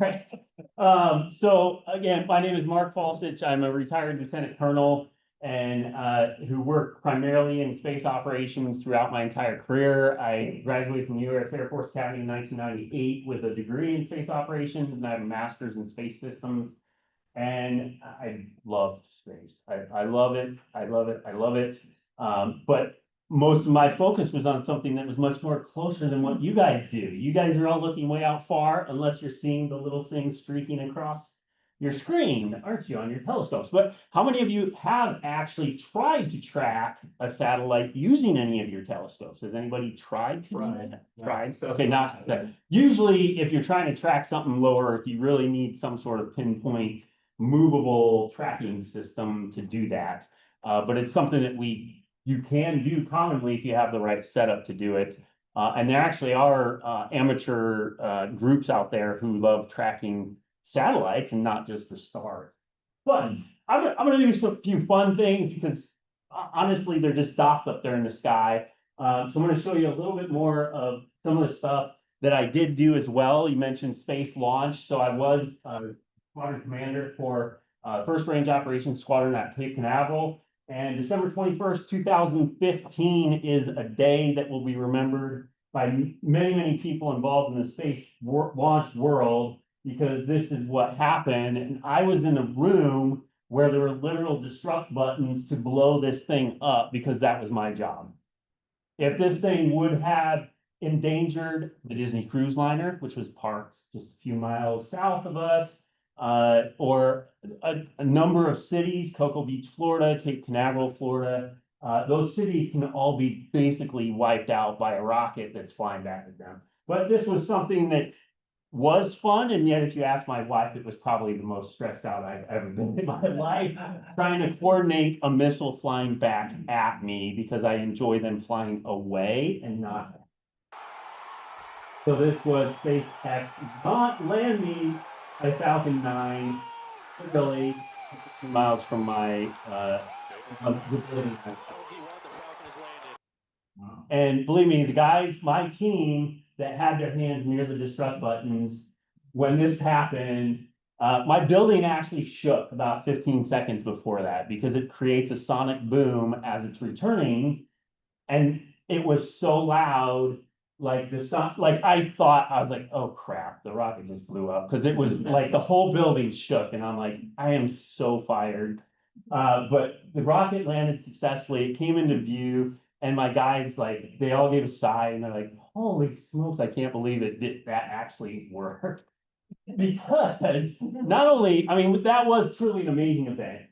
Right. So again, my name is Mark Faulstich. I'm a retired lieutenant colonel and who worked primarily in space operations throughout my entire career. I graduated from the U.S. Air Force Academy in 1998 with a degree in space operations, and I have a master's in space systems. And I love space. I love it. I love it. I love it. But most of my focus was on something that was much more closer than what you guys do. You guys are all looking way out far, unless you're seeing the little things streaking across your screen, aren't you, on your telescopes? But how many of you have actually tried to track a satellite using any of your telescopes? Has anybody tried to? Tried. Okay, not usually if you're trying to track something low Earth, you really need some sort of pinpoint movable tracking system to do that. But it's something that you can do commonly if you have the right setup to do it. And there actually are amateur groups out there who love tracking satellites and not just the stars. But I'm gonna do a few fun things because honestly, they're just dots up there in the sky. So I'm gonna show you a little bit more of some of the stuff that I did do as well. You mentioned space launch. So I was squadron commander for First Range Operations Squadron at Cape Canaveral. And December 21st, 2015 is a day that will be remembered by many, many people involved in the space launch world, because this is what happened. And I was in a room where there were literal destruct buttons to blow this thing up because that was my job. If this thing would have endangered the Disney cruise liner, which was parked just a few miles south of us, or a number of cities, Cocoa Beach, Florida, Cape Canaveral, Florida, those cities can all be basically wiped out by a rocket that's flying back at them. But this was something that was fun, and yet if you ask my wife, it was probably the most stressed out I've ever been in my life, trying to coordinate a missile flying back at me because I enjoy them flying away and not. So this was SpaceX not landing a Falcon 9, really miles from my and believe me, the guys, my team that had their hands near the destruct buttons, when this happened, my building actually shook about 15 seconds before that because it creates a sonic boom as it's returning. And it was so loud, like the sun, like I thought, I was like, oh crap, the rocket just blew up. Cause it was like the whole building shook and I'm like, I am so fired. But the rocket landed successfully. It came into view and my guys, like, they all gave a sigh and they're like, holy smokes, I can't believe that actually worked. Because not only, I mean, that was truly an amazing event.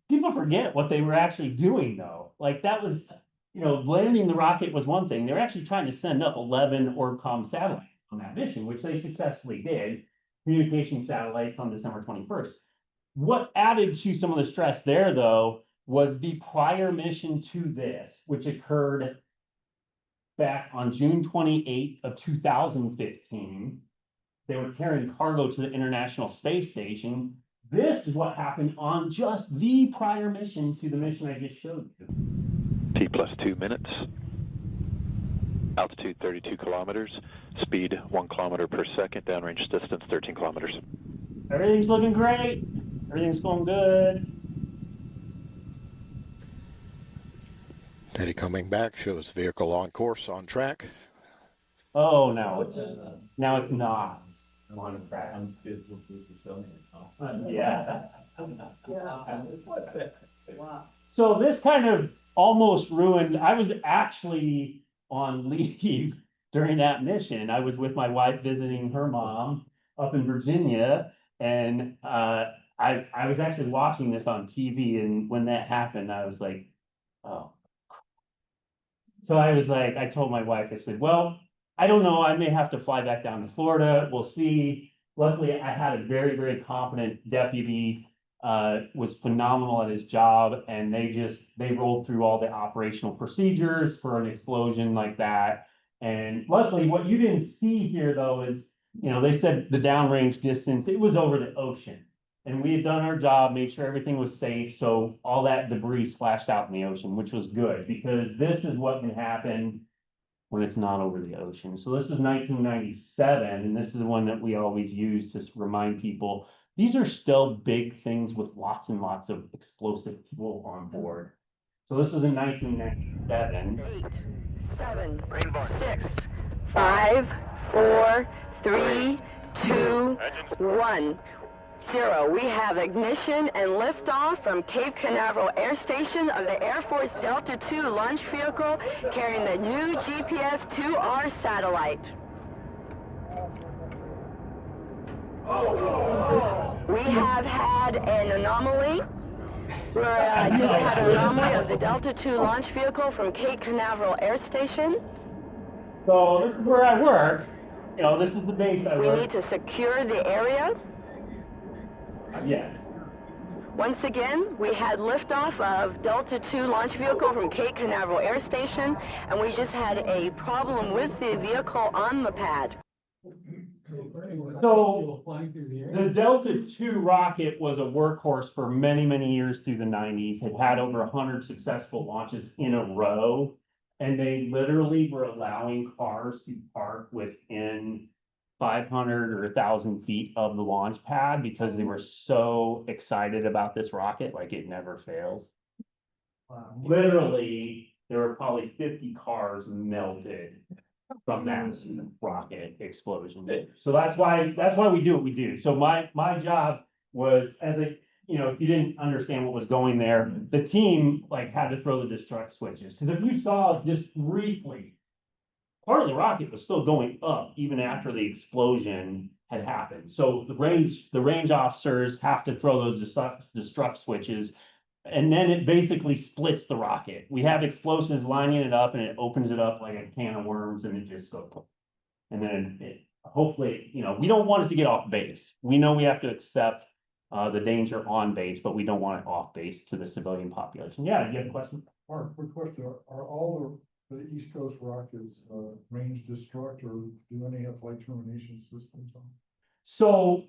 People forget what they were actually doing though. Like that was, landing the rocket was one thing. They were actually trying to send up 11 Orbcomm satellites on that mission, which they successfully did, communication satellites on December 21st. What added to some of the stress there, though, was the prior mission to this, which occurred back on June 28th of 2015. They were carrying cargo to the International Space Station. This is what happened on just the prior mission to the mission I just showed you. T plus 2 minutes. Altitude 32 kilometers. Speed 1 kilometer per second. Downrange distance 13 kilometers. Everything's looking great. Everything's going good. Teddy coming back shows vehicle on course, on track. Oh, now it's not on track. Unscheduled disassemblage. Yeah. Wow. So this kind of almost ruined. I was actually on leave during that mission. I was with my wife visiting her mom up in Virginia, and I was actually watching this on TV. And when that happened, I was like, oh. So I was like, I told my wife, I said, well, I don't know. I may have to fly back down to Florida. We'll see. Luckily, I had a very, very competent deputy, was phenomenal at his job. And they rolled through all the operational procedures for an explosion like that. And luckily, what you didn't see here, though, is, they said the downrange distance, it was over the ocean. And we had done our job, made sure everything was safe. So all that debris splashed out in the ocean, which was good because this is what can happen when it's not over the ocean. So this is 1997, and this is the one that we always use to remind people, these are still big things with lots and lots of explosive fuel on board. So this was in 1997. 8, 7, 6, 5, 4, 3, 2, 1. 0. We have ignition and liftoff from Cape Canaveral Air Station of the Air Force Delta II launch vehicle carrying the new GPS-2R satellite. We have had an anomaly. We just had an anomaly of the Delta II launch vehicle from Cape Canaveral Air Station. So this is where I work. You know, this is the base I We work. need to secure the area. Yeah. Once again, we had liftoff of Delta II launch vehicle from Cape Canaveral Air Station, and we just had a problem with the vehicle on the pad. So the Delta II rocket was a workhorse for many, many years through the 90s. It had over 100 successful launches in a row. And they literally were allowing cars to park within 500 or 1,000 feet of the launch pad because they were so excited about this rocket, like it never fails. Literally, there were probably 50 cars melted from that rocket explosion. So that's why we do what we do. So my job was, as a, you know, if you didn't understand what was going there, the team like had to throw the destruct switches. Because if you saw just briefly, part of the rocket was still going up even after the explosion had happened. So the range officers have to throw those destruct switches, and then it basically splits the rocket. We have explosives lining it up, and it opens it up like a can of worms, and it just goes. And then it hopefully, you know, we don't want it to get off base. We know we have to accept the danger on base, but we don't want it off base to the civilian population. Yeah, you have a question? Mark, quick question. Are all the East Coast rockets range destruct, or do any have flight termination systems on? So,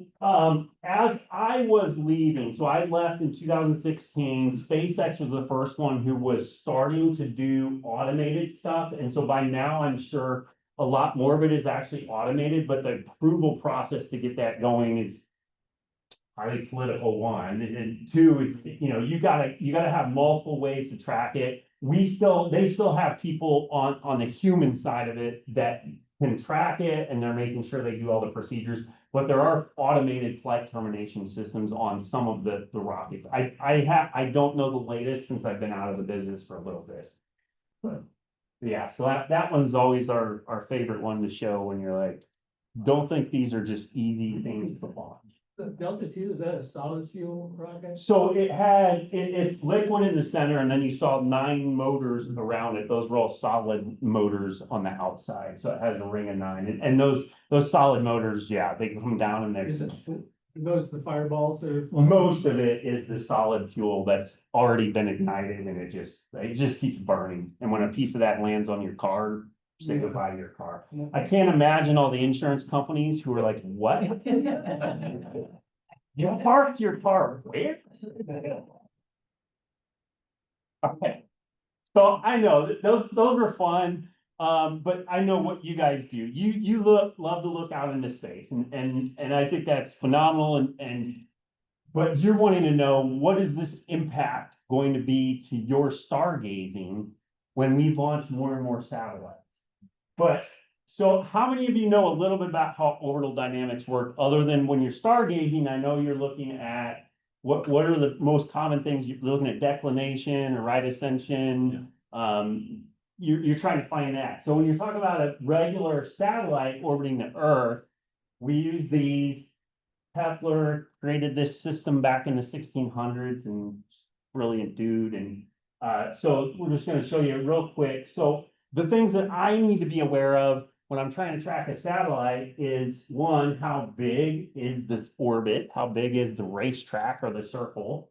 as I was leaving, so I left in 2016, SpaceX was the first one who was starting to do automated stuff. And so by now, I'm sure a lot more of it is actually automated, but the approval process to get that going is highly political, one, and two, you know, you gotta have multiple ways to track it. They still have people on the human side of it that can track it, and they're making sure they do all the procedures. But there are automated flight termination systems on some of the rockets. I don't know the latest since I've been out of the business for a little bit. But yeah, so that one's always our favorite one to show when you're like, don't think these are just easy things to launch. The Delta II, is that a solid fuel rocket? So it's liquid in the center, and then you saw 9 motors around it. Those were all solid motors on the outside. So it has a ring of 9. And those solid motors, yeah, they come down and Is they're. it, those the fireballs or? Most of it is the solid fuel that's already been ignited, and it just keeps burning. And when a piece of that lands on your car, say Yeah. goodbye to your car. I can't imagine all the insurance companies who are like, what? You parked your car where? Okay. So I know that those are fun, but I know what you guys do. You love to look out into space, and I think that's phenomenal. But you're wanting to know, what is this impact going to be to your stargazing when we launch more and more satellites? But so how many of you know a little bit about how orbital dynamics work, other than when you're stargazing? I know you're looking at what are the most common things. You're looking at declination or right ascension. You're trying to find that. So when you're talking about a regular satellite orbiting the Earth, we use these. Kepler created this system back in the 1600s, and brilliant dude. And so we're just going to show you real quick. So the things that I need to be aware of when I'm trying to track a satellite is, one, how big is this orbit? How big is the racetrack or the circle?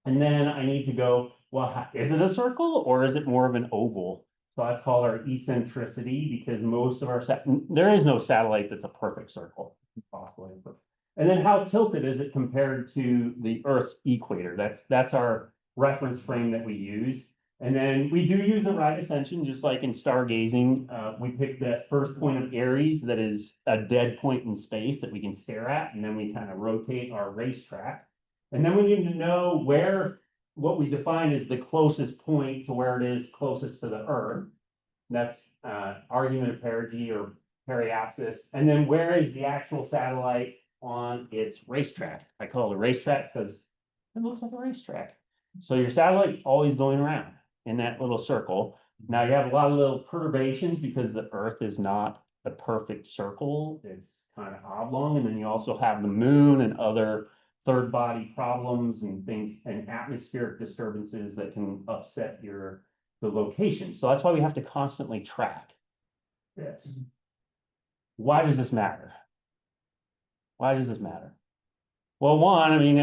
And then I need to go, well, is it a circle or is it more of an oval? So that's called our eccentricity, because most of our there is no satellite that's a perfect circle. And then how tilted is it compared to the Earth's equator? That's our reference frame that we use. And then we do use a right ascension, just like in stargazing. We pick that first point of Aries that is a dead point in space that we can stare at, and then we kind of rotate our racetrack. And then we need to know where, what we define as the closest point to where it is closest to the Earth. That's argument of perigee or periapsis. And then where is the actual satellite on its racetrack? I call it a racetrack because it looks like a racetrack. So your satellite's always going around in that little circle. Now you have a lot of little perturbations because the Earth is not a perfect circle. It's kind of oblong. And then you also have the moon and other third body problems and things and atmospheric disturbances that can upset the location. So that's why we have to constantly track this. Why does this matter? Why does this matter? Well, one, I mean,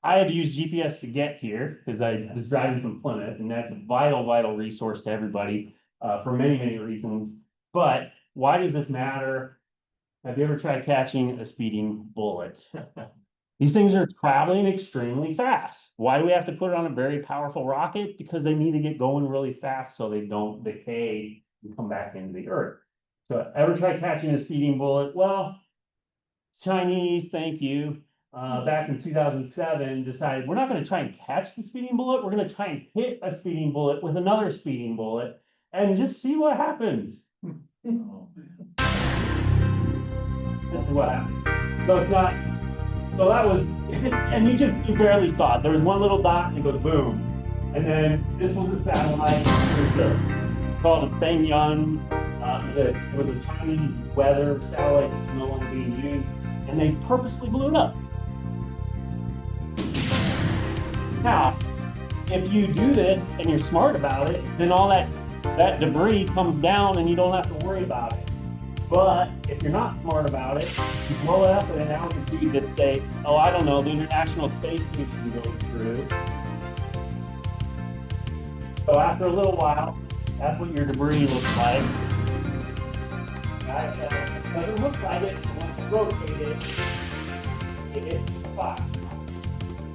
I had to use GPS to get here because I was driving from Plymouth, and that's a vital resource to everybody for many reasons. But why does this matter? Have you ever tried catching a speeding bullet? These things are traveling extremely fast. Why do we have to put it on a very powerful rocket? Because they need to get going really fast so they don't decay and come back into the Earth. So ever try catching a speeding bullet? Well, Chinese, thank you. Back in 2007, decided we're not going to try and catch the speeding bullet. We're going to try and hit a speeding bullet with another speeding bullet and just see what happens. This is what happened. So it's not. So that was, and you barely saw it. There was one little dot and it goes boom. And then this was a satellite called a Faulstich. It was a Chinese weather satellite that's no longer being used. And they purposely blew it up. Now, if you do this and you're smart about it, then all that debris comes down and you don't have to worry about it. But if you're not smart about it, you blow it up at an altitude that say, oh, I don't know, the International Space Station goes through. So after a little while, that's what your debris looks like. It doesn't look like it. Once you rotate it, it hits the spot.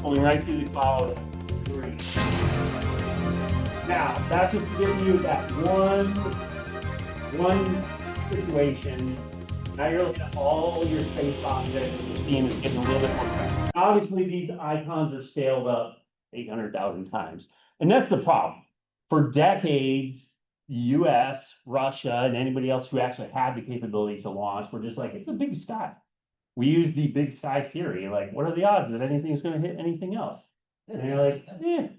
Going right through the cloud of debris. Now, that's just to give you that one situation. Now you're looking at all your space objects and seeing it's getting a little bit more. Obviously, these icons are scaled up 800,000 times. And that's the problem. For decades, the US, Russia, and anybody else who actually had the capability to launch were just like, it's a big sky. We use the big sky theory. Like, what are the odds that anything is going to hit anything else? And you're like,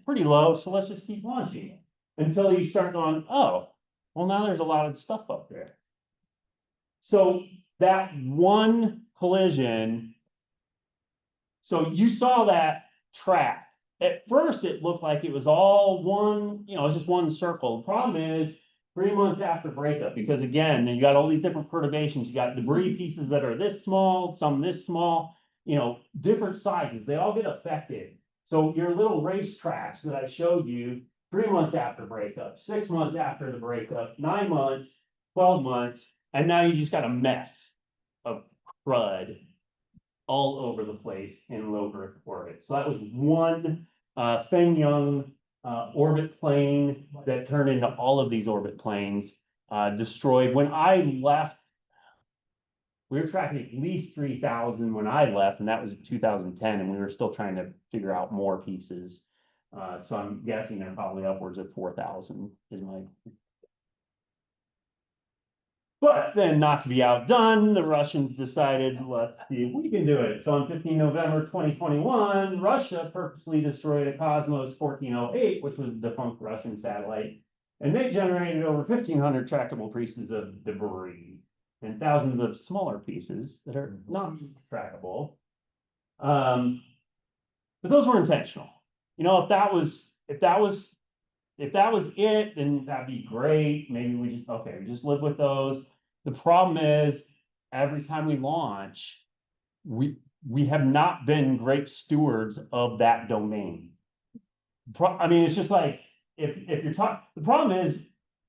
pretty low, so let's just keep launching. Until you start going, oh, well, now there's a lot of stuff up there. So that one collision, so you saw that track. At first, it looked like it was all one, it was just one circle. The problem is 3 months after breakup, because again, you got all these different perturbations. You got debris pieces that are this small, some this small, different sizes. They all get affected. So your little race tracks that I showed you 3 months after breakup, 6 months after the breakup, 9 months, 12 months, and now you just got a mess of crud all over the place in low Earth orbit. So that was one Feng-Yang orbit plane that turned into all of these orbit planes, destroyed. When I left, we were tracking at least 3,000 when I left, and that was 2010, and we were still trying to figure out more pieces. So I'm guessing they're probably upwards of 4,000 is my. But then, not to be outdone, the Russians decided, let's see if we can do it. So on 15 November 2021, Russia purposely destroyed a Cosmos 1408, which was a defunct Russian satellite, and they generated over 1,500 trackable pieces of debris and thousands of smaller pieces that are not trackable. But those were intentional. If that was it, then that'd be great. Maybe we just live with those. The problem is every time we launch, we have not been great stewards of that domain. It's just like if you're talking, the problem is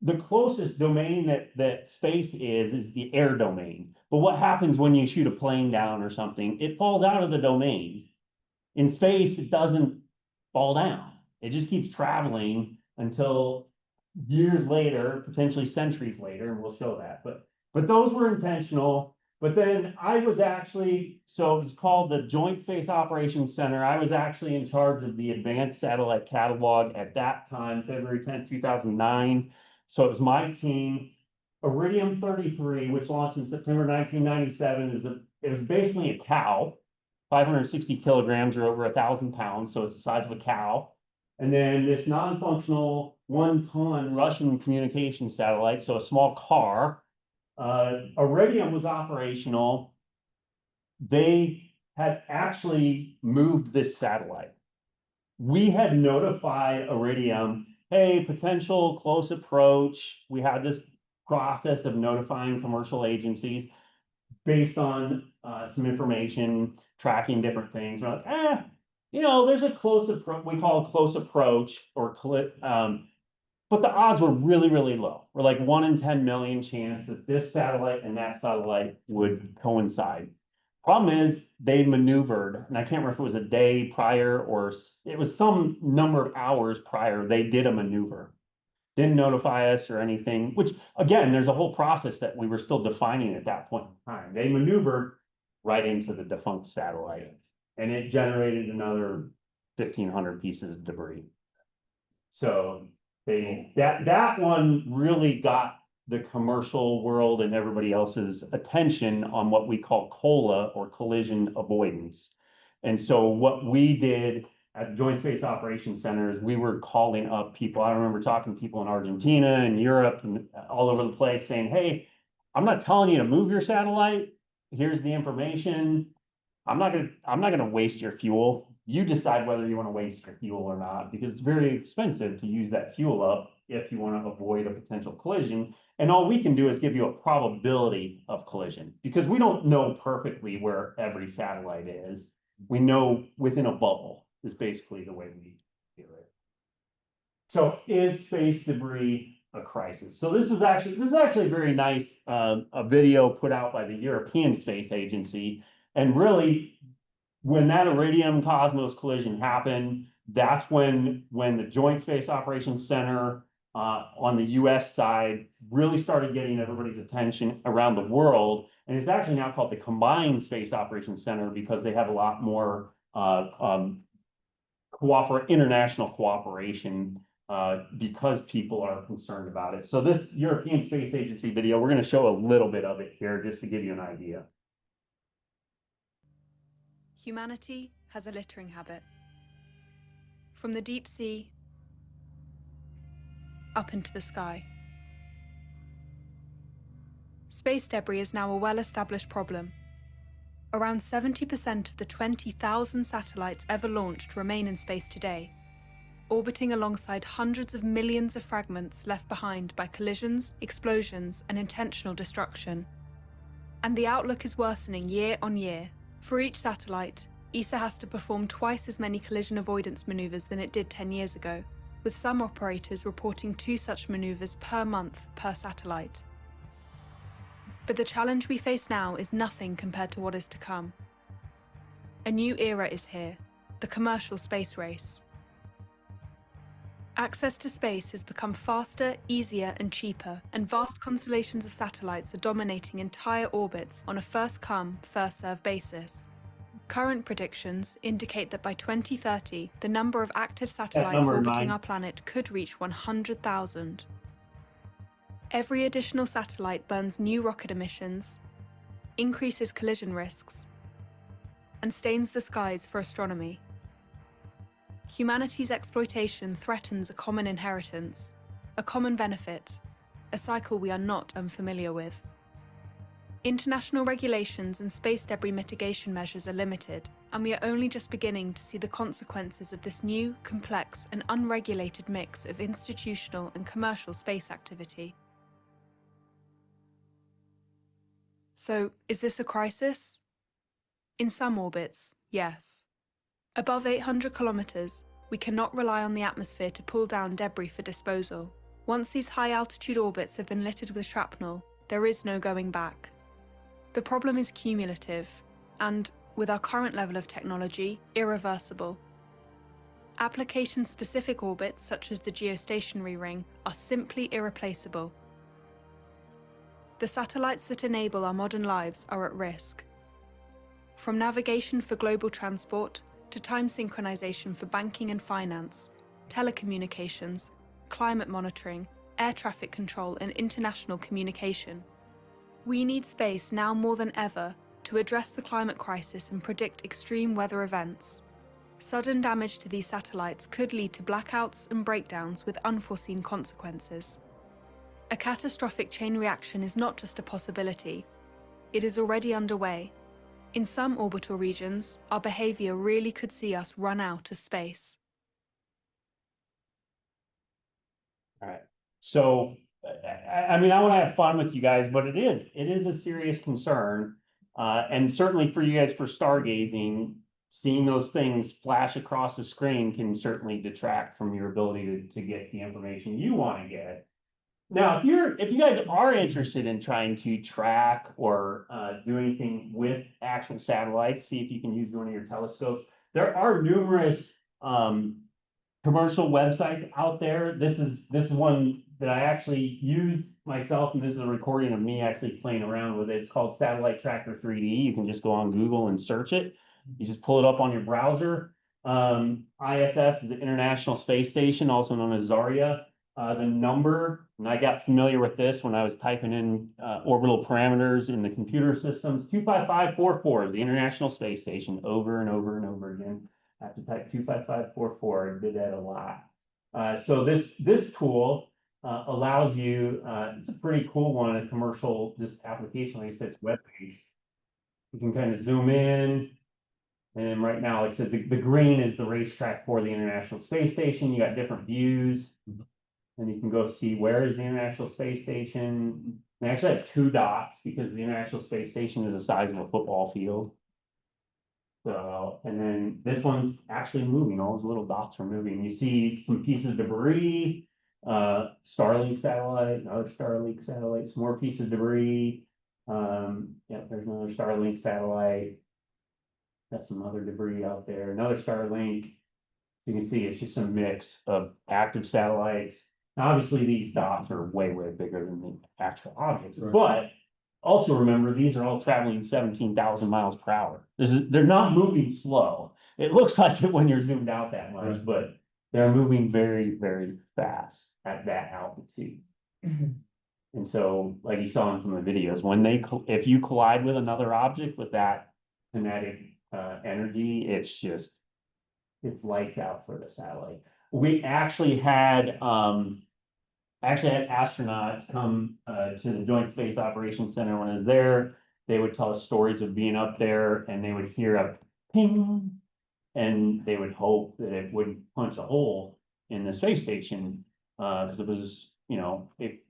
the closest domain that space is the air domain. But what happens when you shoot a plane down or something? It falls out of the domain. In space, it doesn't fall down. It just keeps traveling until years later, potentially centuries later, and we'll show that, but those were intentional. But then I was actually, so it's called the Joint Space Operations Center. I was actually in charge of the Advanced Satellite Catalog at that time, February 10th, 2009. So it was my team. Iridium 33, which launched in September 1997, it was basically a cow, 560 kilograms or over 1,000 pounds, so it's the size of a cow. And then this non-functional 1-ton Russian communication satellite, so a small car. Iridium was operational. They had actually moved this satellite. We had notified Iridium, hey, potential close approach. We had this process of notifying commercial agencies based on some information, tracking different things. We're like, there's a close approach. We call it close approach or but the odds were really, really low. We're like 1 in 10 million chance that this satellite and that satellite would coincide. Problem is they maneuvered, and I can't remember if it was a day prior or it was some number of hours prior, they did a maneuver. Didn't notify us or anything, which again, there's a whole process that we were still defining at that point in time. They maneuvered right into the defunct satellite, and it generated another 1,500 pieces of debris. So that one really got the commercial world and everybody else's attention on what we call COLA, or collision avoidance. And so what we did at the Joint Space Operations Center is we were calling up people. I remember talking to people in Argentina and Europe and all over the place saying, hey, I'm not telling you to move your satellite. Here's the information. I'm not gonna waste your fuel. You decide whether you want to waste your fuel or not, because it's very expensive to use that fuel up if you want to avoid a potential collision. And all we can do is give you a probability of collision, because we don't know perfectly where every satellite is. We know within a bubble is basically the way we do it. So is space debris a crisis? So this is actually a very nice a video put out by the European Space Agency. And really, when that Iridium Cosmos collision happened, that's when the Joint Space Operations Center on the US side really started getting everybody's attention around the world. And it's actually now called the Combined Space Operations Center, because they have a lot more international cooperation because people are concerned about it. So this European Space Agency video, we're going to show a little bit of it here just to give you an idea. Humanity has a littering habit. From the deep sea up into the sky. Space debris is now a well-established problem. Around 70% of the 20,000 satellites ever launched remain in space today, orbiting alongside hundreds of millions of fragments left behind by collisions, explosions, and intentional destruction. And the outlook is worsening year on year. For each satellite, ESA has to perform twice as many collision avoidance maneuvers than it did 10 years ago, with some operators reporting 2 such maneuvers per month per satellite. But the challenge we face now is nothing compared to what is to come. A new era is here, the commercial space race. Access to space has become faster, easier, and cheaper, and vast constellations of satellites are dominating entire orbits on a first-come, first-served basis. Current predictions indicate that by 2030, the number of active satellites orbiting our planet could reach 100,000. Every additional satellite burns new rocket emissions, increases collision risks, and stains the skies for astronomy. Humanity's exploitation threatens a common inheritance, a common benefit, a cycle we are not unfamiliar with. International regulations and space debris mitigation measures are limited, and we are only just beginning to see the consequences of this new, complex, and unregulated mix of institutional and commercial space activity. So, is this a crisis? In some orbits, yes. Above 800 kilometers, we cannot rely on the atmosphere to pull down debris for disposal. Once these high-altitude orbits have been littered with shrapnel, there is no going back. The problem is cumulative, and, with our current level of technology, irreversible. Application-specific orbits, such as the geostationary ring, are simply irreplaceable. The satellites that enable our modern lives are at risk. From navigation for global transport to time synchronization for banking and finance, telecommunications, climate monitoring, air traffic control, and international communication. We need space now more than ever to address the climate crisis and predict extreme weather events. Sudden damage to these satellites could lead to blackouts and breakdowns with unforeseen consequences. A catastrophic chain reaction is not just a possibility, it is already underway. In some orbital regions, our behavior really could see us run out of space. All right. So, I mean, I want to have fun with you guys, but it is a serious concern. And certainly for you guys for stargazing, seeing those things flash across the screen can certainly detract from your ability to get the information you want to get. Now, if you guys are interested in trying to track or do anything with actual satellites, see if you can use one of your telescopes. There are numerous commercial websites out there. This is one that I actually used myself, and this is a recording of me actually playing around with it. It's called Satellite Tracker 3D. You can just go on Google and search it. You just pull it up on your browser. ISS is the International Space Station, also known as Zarya. The number, and I got familiar with this when I was typing in orbital parameters in the computer systems, 25544, the International Space Station, over and over and over again. I have to type 25544, I did that a lot. So this tool allows you, it's a pretty cool one, a commercial just application, like I said, it's web-based. You can kind of zoom in, and right now, like I said, the green is the racetrack for the International Space Station. You got different views. And you can go see where is the International Space Station. They actually have 2 dots because the International Space Station is the size of a football field. So, and then this one's actually moving. All those little dots are moving. You see some pieces of debris, Starlink satellite, another Starlink satellite, some more pieces of debris. Yep, there's another Starlink satellite. Got some other debris out there, another Starlink. You can see it's just a mix of active satellites. Now, obviously, these dots are way, way bigger than the actual objects, Right. but also remember, these are all traveling 17,000 miles per hour. They're not moving slow. It looks like it when you're zoomed out that much, Right. but they're moving very, very fast at that altitude. And so, like you saw in some of the videos, when if you collide with another object with that kinetic energy, it's lights out for the satellite. We actually had astronauts come to the Joint Space Operations Center when I was there. They would tell us stories of being up there, and they would hear a ping, and they would hope that it wouldn't punch a hole in the space station, because it was, if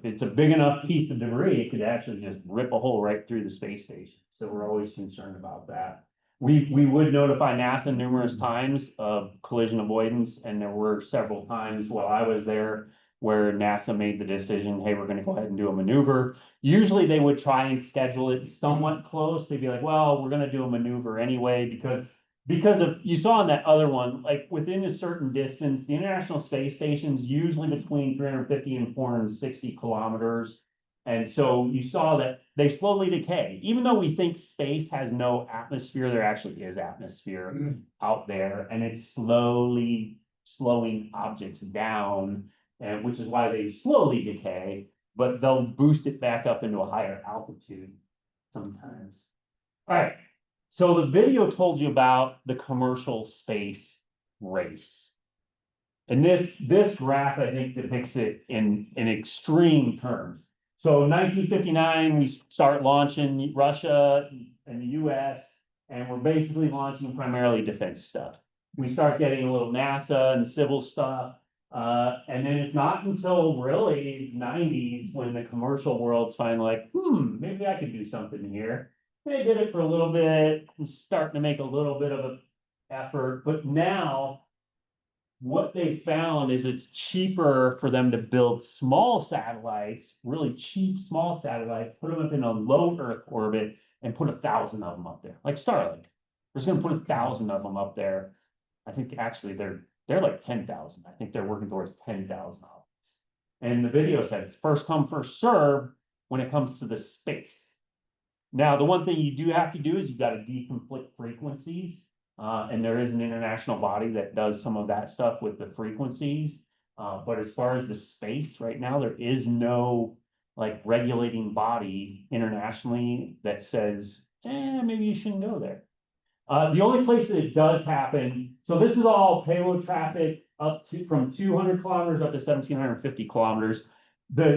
it's a big enough piece of debris, it could actually just rip a hole right through the space station. So we're always concerned about that. We would notify NASA numerous times of collision avoidance, and there were several times while I was there where NASA made the decision, hey, we're going to go ahead and do a maneuver. Usually they would try and schedule it somewhat close. They'd be like, well, we're going to do a maneuver anyway, because of, you saw in that other one, like within a certain distance, the International Space Station's usually between 350 and 460 kilometers. And so you saw that they slowly decay. Even though we think space has no atmosphere, there actually is atmosphere out there, and it's slowly slowing objects down, and which is why they slowly decay, but they'll boost it back up into a higher altitude sometimes. All right, so the video told you about the commercial space race. And this graph, I think, depicts it in extreme terms. So 1959, we start launching Russia and the US, and we're basically launching primarily defense stuff. We start getting a little NASA and civil stuff. And then it's not until really 90s when the commercial world's finally like, maybe I could do something here. They did it for a little bit, starting to make a little bit of an effort, but now what they found is it's cheaper for them to build small satellites, really cheap small satellites, put them up in a low Earth orbit and put 1,000 of them up there, like Starlink. They're just going to put 1,000 of them up there. I think actually they're they're like 10,000. I think they're working towards 10,000. And the video said it's first come, first serve when it comes to the space. Now, the one thing you do have to do is you got to deconflict frequencies. And there is an international body that does some of that stuff with the frequencies. But as far as the space right now, there is no like regulating body internationally that says, maybe you shouldn't go there. The only place that it does happen, so this is all payload traffic up to from 200 kilometers up to 1,750 kilometers.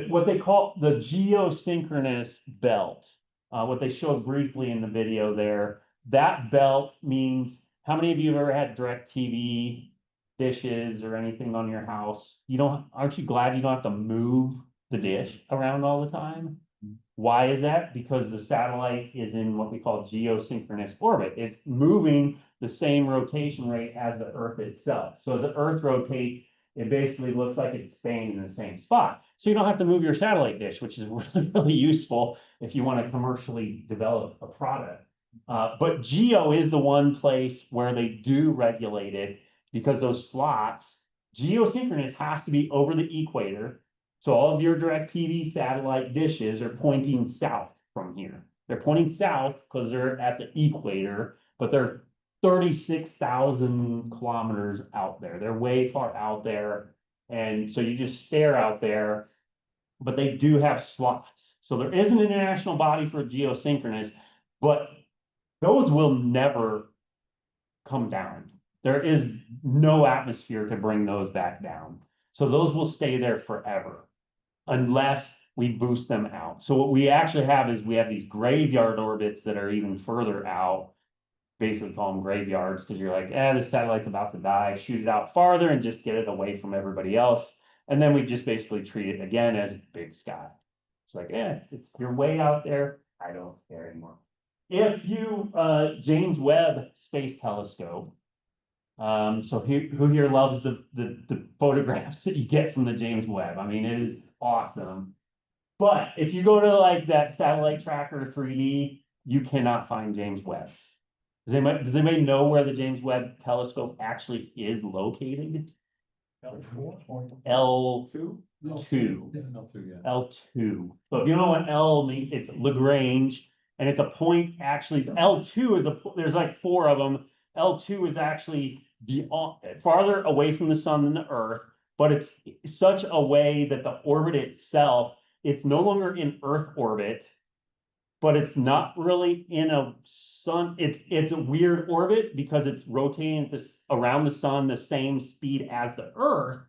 What they call the geosynchronous belt, what they showed briefly in the video there, that belt means, how many of you have ever had direct TV dishes or anything on your house? Aren't you glad you don't have to move the dish around all the time? Why is that? Because the satellite is in what we call geosynchronous orbit. It's moving the same rotation rate as the Earth itself. So as the Earth rotates, it basically looks like it's staying in the same spot. So you don't have to move your satellite dish, which is really, really useful if you want to commercially develop a product. But geo is the one place where they do regulate it, because those slots, geosynchronous has to be over the equator. So all of your direct TV satellite dishes are pointing south from here. They're pointing south because they're at the equator, but they're 36,000 kilometers out there. They're way far out there. And so you just stare out there, but they do have slots. So there is an international body for geosynchronous, but those will never come down. There is no atmosphere to bring those back down. So those will stay there forever unless we boost them out. So what we actually have is we have these graveyard orbits that are even further out. Basically call them graveyards because you're like, the satellite's about to die, shoot it out farther and just get it away from everybody else. And then we just basically treat it again as big sky. It's like, you're way out there. I don't care anymore. If you, James Webb Space Telescope, so who here loves the photographs that you get from the James Webb? I mean, it is awesome. But if you go to like that satellite tracker 3D, you cannot find James Webb. Does anybody know where the James Webb Telescope actually is located? L2? L2. L2, yeah. L2. So if you know what L means, it's Lagrange, and it's a point actually. L2 is there's like 4 of them. L2 is actually farther away from the sun than the Earth, but it's such a way that the orbit itself, it's no longer in Earth orbit, but it's not really in a sun. It's a weird orbit because it's rotating around the sun the same speed as the Earth.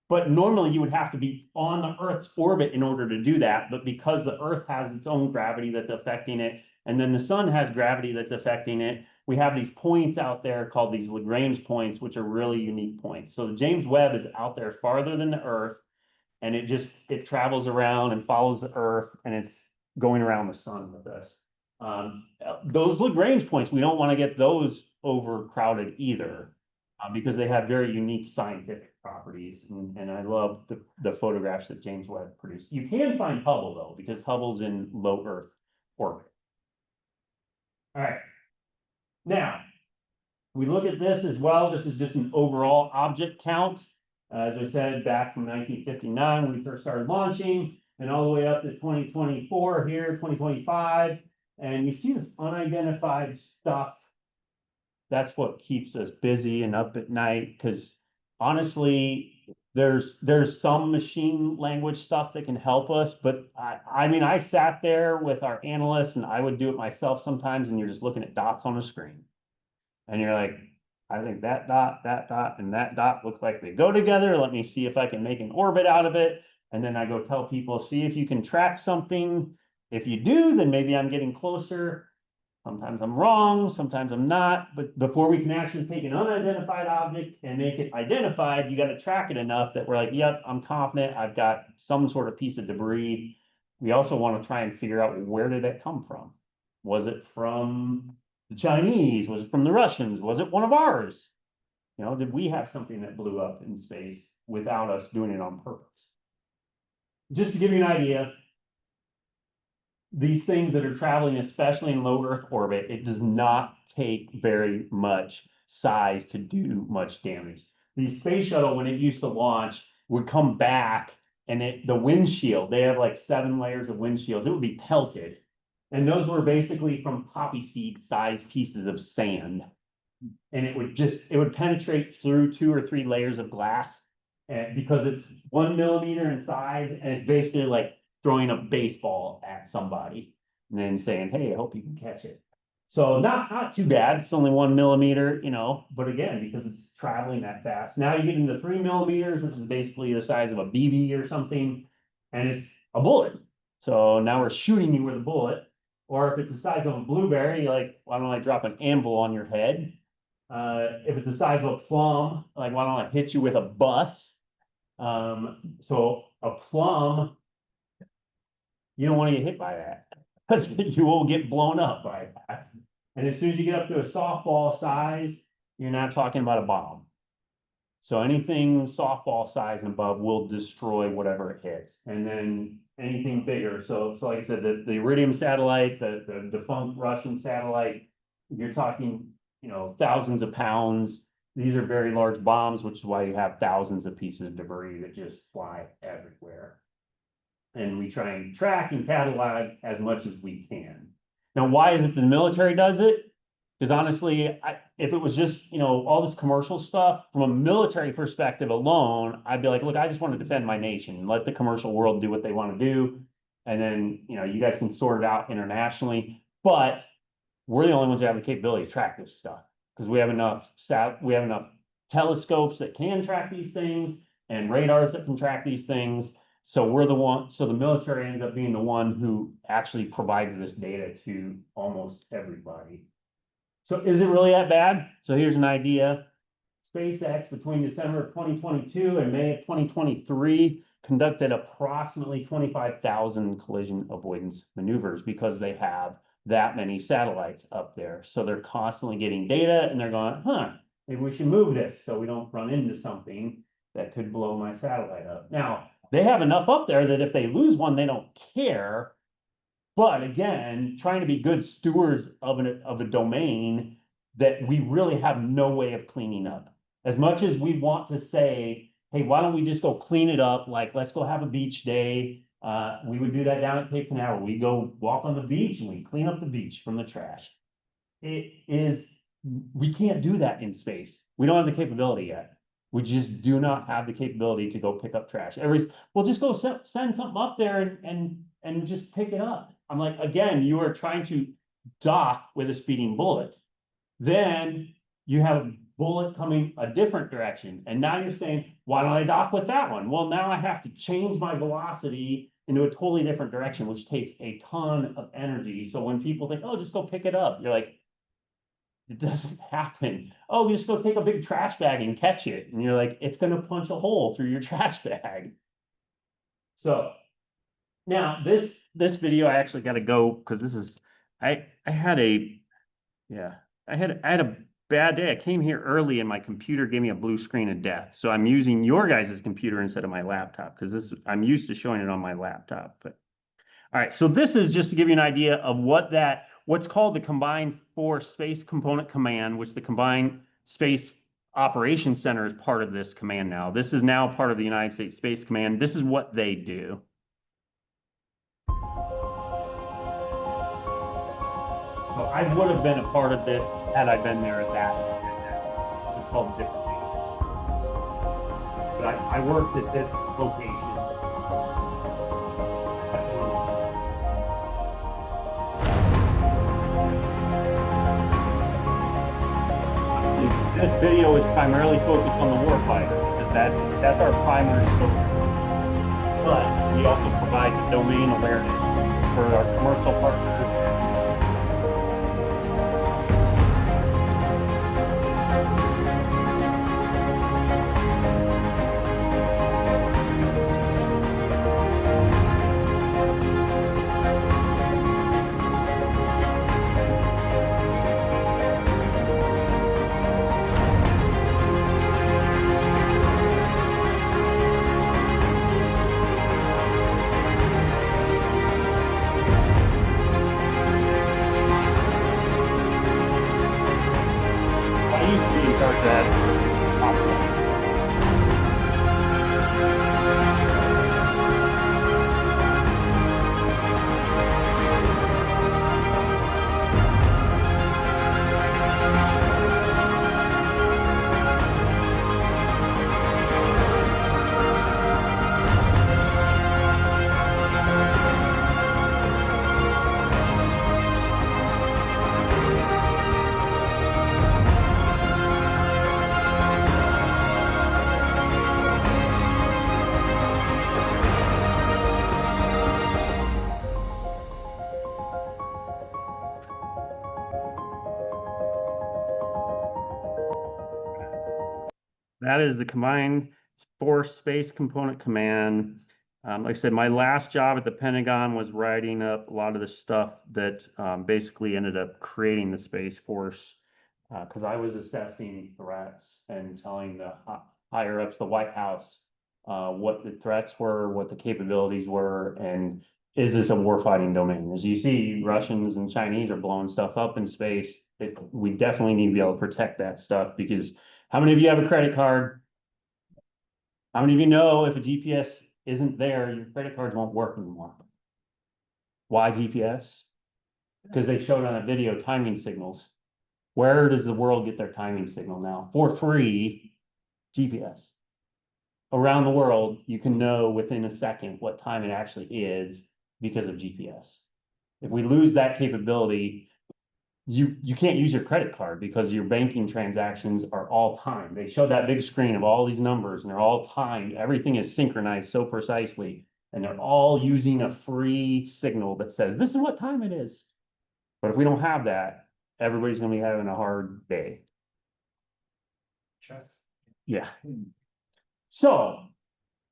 But normally you would have to be on the Earth's orbit in order to do that. But because the Earth has its own gravity that's affecting it, and then the sun has gravity that's affecting it, we have these points out there called these Lagrange points, which are really unique points. So the James Webb is out there farther than the Earth, and it travels around and follows the Earth, and it's going around the sun with us. Those Lagrange points, we don't want to get those overcrowded either, because they have very unique scientific properties, and I love the photographs that James Webb produced. You can find Hubble though, because Hubble's in low Earth orbit. All right. Now, we look at this as well. This is just an overall object count. As I said, back from 1959 when we first started launching, and all the way up to 2024 here, 2025. And you see this unidentified stuff. That's what keeps us busy and up at night, because honestly, there's some machine language stuff that can help us, but I mean, I sat there with our analysts and I would do it myself sometimes, and you're just looking at dots on a screen. And you're like, I think that dot, and that dot look like they go together. Let me see if I can make an orbit out of it. And then I go tell people, see if you can track something. If you do, then maybe I'm getting closer. Sometimes I'm wrong, sometimes I'm not. But before we can actually take an unidentified object and make it identified, you got to track it enough that we're like, yep, I'm confident I've got some sort of piece of debris. We also want to try and figure out, where did that come from? Was it from the Chinese? Was it from the Russians? Was it one of ours? You know, did we have something that blew up in space without us doing it on purpose? Just to give you an idea, these things that are traveling, especially in low Earth orbit, it does not take very much size to do much damage. the space shuttle, when it used to launch, would come back and the windshield, they have like 7 layers of windshields, it would be pelted. And those were basically from poppy seed sized pieces of sand. And it would penetrate through 2 or 3 layers of glass. And because it's 1 millimeter in size, and it's basically like throwing a baseball at somebody and then saying, hey, I hope you can catch it. So not too bad. It's only 1 millimeter, you know, but again, because it's traveling that fast. Now you get into 3 millimeters, which is basically the size of a BB or something, and it's a bullet. So now we're shooting you with a bullet. Or if it's the size of a blueberry, like, why don't I drop an anvil on your head? If it's the size of a plum, like, why don't I hit you with a bus? So a plum, you don't want to get hit by that because you will get blown up by that. And as soon as you get up to a softball size, you're not talking about a bomb. So anything softball size and above will destroy whatever it hits. And then anything bigger. So like I said, the Iridium satellite, the defunct Russian satellite, you're talking, you know, thousands of pounds. These are very large bombs, which is why you have thousands of pieces of debris that just fly everywhere. And we try and track and catalog as much as we can. Now, why is it the military does it? Because honestly, if it was just, you know, all this commercial stuff from a military perspective alone, I'd be like, look, I just want to defend my nation. Let the commercial world do what they want to do. And then, you know, you guys can sort it out internationally. But we're the only ones that have the capability to track this stuff because we have enough telescopes that can track these things and radars that can track these things. So the military ends up being the one who actually provides this data to almost everybody. So is it really that bad? So here's an idea. SpaceX between December of 2022 and May of 2023 conducted approximately 25,000 collision avoidance maneuvers because they have that many satellites up there. So they're constantly getting data and they're going, maybe we should move this so we don't run into something that could blow my satellite up. Now, they have enough up there that if they lose one, they don't care. But again, trying to be good stewards of a domain that we really have no way of cleaning up. As much as we want to say, hey, why don't we just go clean it up? Like, let's go have a beach day. We would do that down at Cape Canaveral. We go walk on the beach and we clean up the beach from the trash. We can't do that in space. We don't have the capability yet. We just do not have the capability to go pick up trash. We'll just go send something up there and just pick it up. I'm like, again, you are trying to dock with a speeding bullet. Then you have a bullet coming a different direction. And now you're saying, why don't I dock with that one? Well, now I have to change my velocity into a totally different direction, which takes a ton of energy. So when people think, oh, just go pick it up, you're like, it doesn't happen. Oh, we just go take a big trash bag and catch it. And you're like, it's going to punch a hole through your trash bag. So now this video, I actually got to go because this is, I had a bad day. I came here early and my computer gave me a blue screen of death. So I'm using your guys' computer instead of my laptop because I'm used to showing it on my laptop. But all right, so this is just to give you an idea of what's called the Combined Force Space Component Command, which the Combined Space Operations Center is part of this command now. This is now part of the United States Space Command. This is what they do. So I would have been a part of this had I been there at that. It's called a different thing. But I worked at this location. This video is primarily focused on the warfighter, because that's our primary focus. But we also provide the domain awareness for our commercial partners. I used to be in charge of that. that is the Combined Force Space Component Command. Like I said, my last job at the Pentagon was writing up a lot of the stuff that basically ended up creating the Space Force. Because I was assessing threats and telling the higher ups, the White House, what the threats were, what the capabilities were, and is this a warfighting domain? As you see, Russians and Chinese are blowing stuff up in space. We definitely need to be able to protect that stuff because how many of you have a credit card? How many of you know if a GPS isn't there, your credit cards won't work anymore? Why GPS? Because they showed on a video timing signals. Where does the world get their timing signal now? For free, GPS. Around the world, you can know within a second what time it actually is because of GPS. If we lose that capability, you can't use your credit card because your banking transactions are all timed. They show that big screen of all these numbers and they're all timed. Everything is synchronized so precisely, and they're all using a free signal that says, this is what time it is. But if we don't have that, everybody's gonna be having a hard day. Chess. Yeah. So,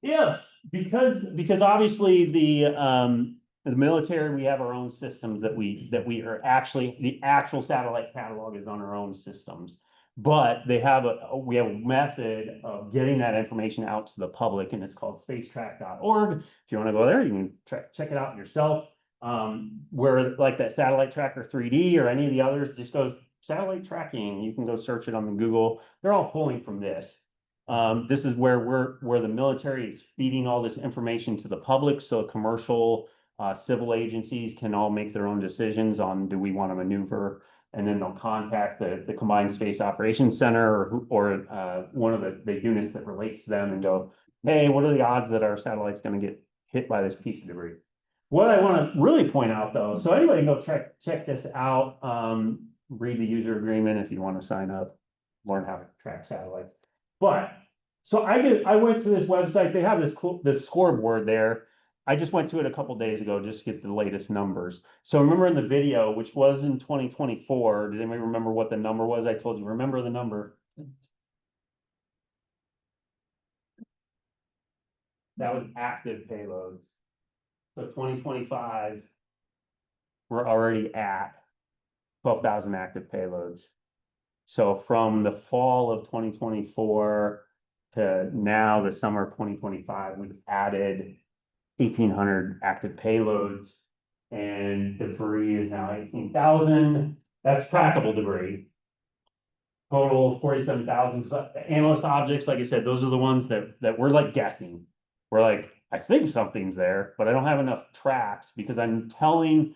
yeah, because obviously the military, we have our own systems that we are actually, the actual satellite catalog is on our own systems. But we have a method of getting that information out to the public, and it's called spacetrack.org. If you want to go there, you can check it out yourself. Where like that satellite tracker 3D or any of the others, just go satellite tracking. You can go search it on the Google. They're all pulling from this. This is where the military is feeding all this information to the public, so commercial civil agencies can all make their own decisions on do we want to maneuver, and then they'll contact the Combined Space Operations Center or one of the units that relates to them and go, hey, what are the odds that our satellite's going to get hit by this piece of debris? What I want to really point out though, so anybody go check this out, read the user agreement if you want to sign up, learn how to track satellites. But so I went to this website. They have this scoreboard there. I just went to it a couple days ago just to get the latest numbers. So remember in the video, which was in 2024, did anybody remember what the number was? I told you, remember the number. That was active payloads. So 2025, we're already at 12,000 active payloads. So from the fall of 2024 to now, the summer of 2025, we've added 1,800 active payloads, and debris is now 18,000. That's trackable debris. Total 47,000. Analyst objects, like I said, those are the ones that we're like guessing. We're like, I think something's there, but I don't have enough tracks because I'm telling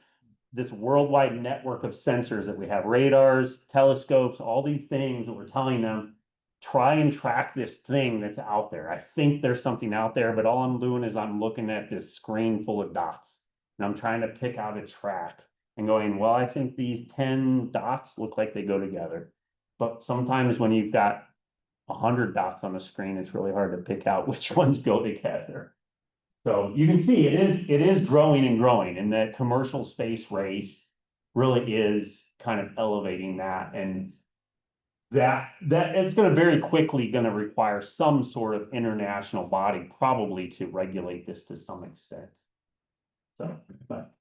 this worldwide network of sensors that we have, radars, telescopes, all these things that we're telling them, try and track this thing that's out there. I think there's something out there, but all I'm doing is I'm looking at this screen full of dots and I'm trying to pick out a track and going, well, I think these 10 dots look like they go together. But sometimes when you've got 100 dots on the screen, it's really hard to pick out which ones go together. So you can see it is growing and growing, and the commercial space race really is kind of elevating that, and that it's going to very quickly going to require some sort of international body probably to regulate this to some extent. So, but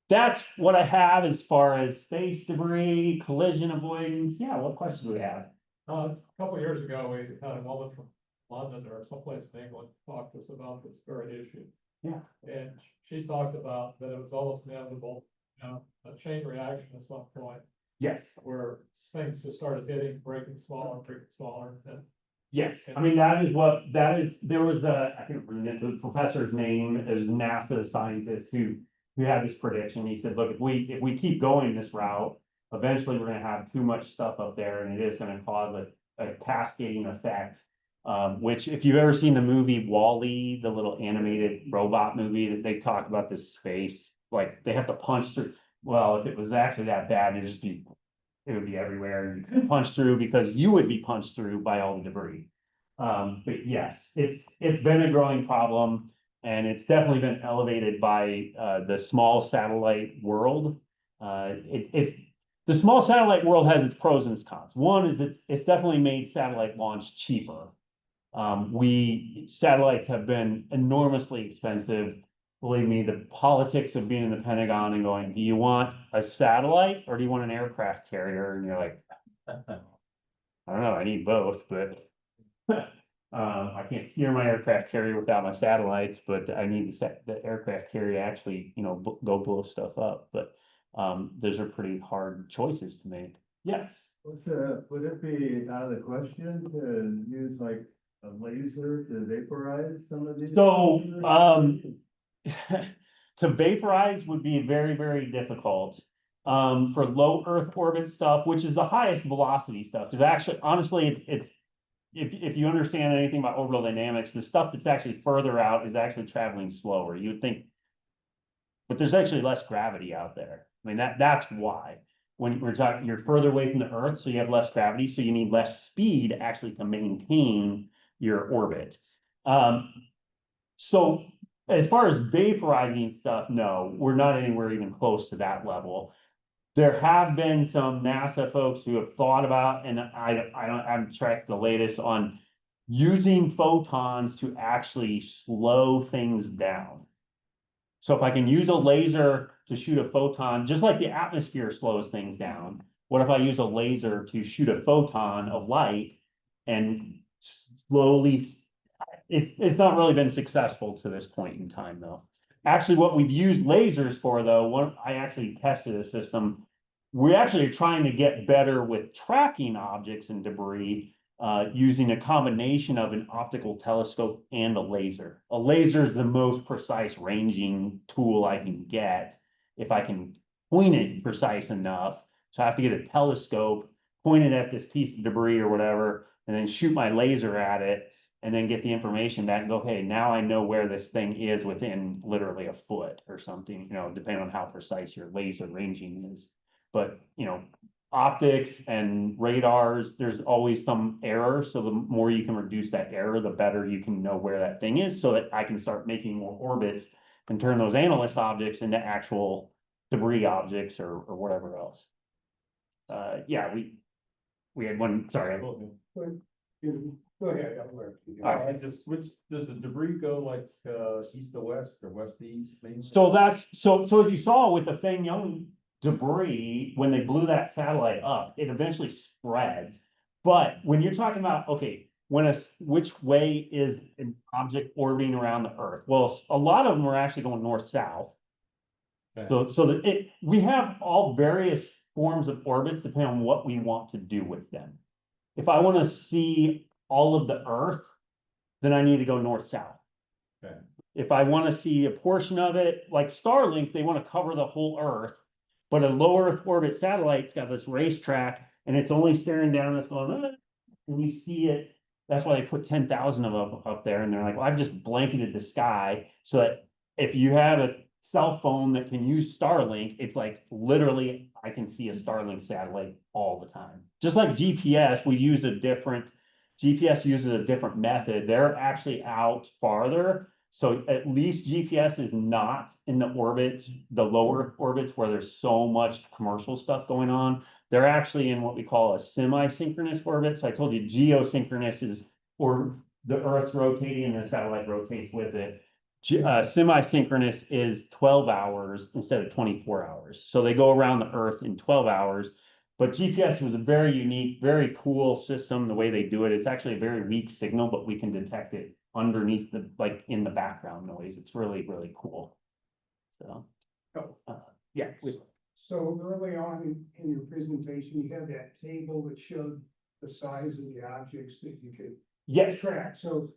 that's what I have as far as space debris, collision avoidance. Yeah, what questions do we have? A couple of years ago, we had a woman from London or someplace in England talk to us about this very issue. Yeah. And she talked about that it was almost inevitable, a chain reaction at some point Yes. where things just started breaking smaller, and Yes, I mean, that is, there was I can't remember the professor's name, it was NASA scientist who had this prediction. He said, look, if we keep going this route, eventually we're gonna have too much stuff up there and it is gonna cause a cascading effect. Which if you've ever seen the movie Wall-E, the little animated robot movie that they talk about this space, like they have to punch through. Well, if it was actually that bad, it would be everywhere and you couldn't punch through because you would be punched through by all the debris. But yes, it's been a growing problem and it's definitely been elevated by the small satellite world. It's the small satellite world has its pros and its cons. One is it's definitely made satellite launch cheaper. Satellites have been enormously expensive. Believe me, the politics of being in the Pentagon and going, do you want a satellite or do you want an aircraft carrier? And you're like, I don't know, I need both, but I can't steer my aircraft carrier without my satellites, but I need the aircraft carrier to actually, go blow stuff up. But those are pretty hard choices to make. Yes. Would it be out of the question to use like a laser to vaporize some of these? So, to vaporize would be very, very difficult. For low Earth orbit stuff, which is the highest velocity stuff, because actually, honestly, it's if you understand anything about orbital dynamics, the stuff that's actually further out is actually traveling slower. You would think, but there's actually less gravity out there. I mean, that's why. When we're talking, you're further away from the Earth, so you have less gravity, so you need less speed actually to maintain your orbit. So as far as vaporizing stuff, no, we're not anywhere even close to that level. There have been some NASA folks who have thought about, and I haven't tracked the latest on using photons to actually slow things down. So if I can use a laser to shoot a photon, just like the atmosphere slows things down, what if I use a laser to shoot a photon of light and slowly, it's not really been successful to this point in time though. Actually, what we've used lasers for though, I actually tested a system. We actually are trying to get better with tracking objects and debris using a combination of an optical telescope and a laser. A laser is the most precise ranging tool I can get if I can point it precise enough. So I have to get a telescope, point it at this piece of debris or whatever, and then shoot my laser at it, and then get the information back and go, hey, now I know where this thing is within literally a foot or something, depending on how precise your laser ranging is. But, optics and radars, there's always some error. So the more you can reduce that error, the better you can know where that thing is so that I can start making more orbits and turn those analyst objects into actual debris objects or whatever else. Yeah, we had one, sorry. Go ahead, I'm where. Which, does the debris go like, east to west or west to east? Mainly? So so as you saw with the Feng Yang debris, when they blew that satellite up, it eventually spreads. But when you're talking about, okay, which way is an object orbiting around the Earth? Well, a lot of them are actually going north-south. Okay. So we have all various forms of orbits depending on what we want to do with them. If I want to see all of the Earth, then I need to go north-south. Okay. If I want to see a portion of it, like Starlink, they want to cover the whole Earth. But a low Earth orbit satellite's got this racetrack and it's only staring down, it's going, and you see it. That's why they put 10,000 of them up there. And they're like, well, I've just blanketed the sky so that if you have a cell phone that can use Starlink, it's like literally I can see a Starlink satellite all the time. Just like GPS, GPS uses a different method. They're actually out farther. So at least GPS is not in the orbit, the lower orbits where there's so much commercial stuff going on. They're actually in what we call a semi-synchronous orbit. So I told you geosynchronous is, or the Earth's rotating and the satellite rotates with it. Semi-synchronous is 12 hours instead of 24 hours. So they go around the Earth in 12 hours. But GPS was a very unique, very cool system, the way they do it. It's actually a very weak signal, but we can detect it underneath in the background noise. It's really, really cool. So, yeah. So early on in your presentation, you had that table that showed the size of the objects that you could track. So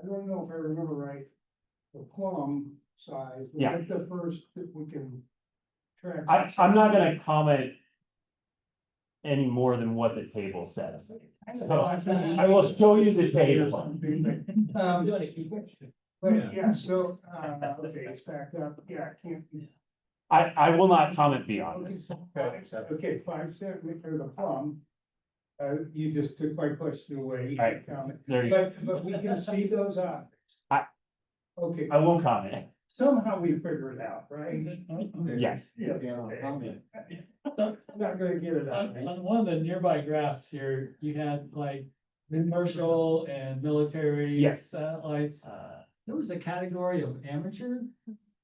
I don't know if I remember right, the plum size, was that the first that we can track? I'm not going to comment any more than what the table says. So I will show you the table. So okay, it's backed up. Yeah, I can't. I will not comment beyond this. Okay, 5 centimeters of the plum. You just took my question away. You right. comment. There you go. But we can see those objects. I won't comment. somehow we figure it out, right? Yes. Yeah. I'm not gonna get it out. On one of the nearby graphs here, you had like commercial and military Yes. satellites. There was a category of amateur.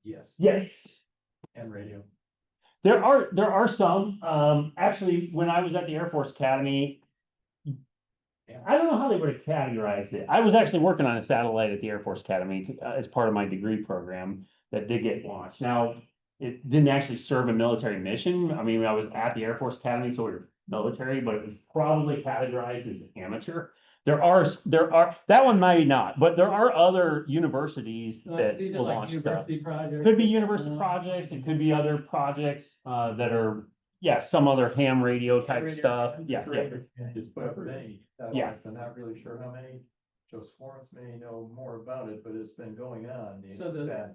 Yes, Yes. and radio. There are some, actually, when I was at the Air Force Academy, I don't know how they would have categorized it. I was actually working on a satellite at the Air Force Academy as part of my degree program that did get launched. Now, it didn't actually serve a military mission. I mean, I was at the Air Force Academy, so we were military, but it was probably categorized as amateur. There are, that one might not, but there are other universities that These are will like launch stuff. university projects. Could be university projects, it could be other projects, that are, yeah, some other ham radio type radio, stuff, yeah, yeah. Just put up many. Yeah. I'm not really sure how many. Joe Florence may know more about it, but it's been going on. So the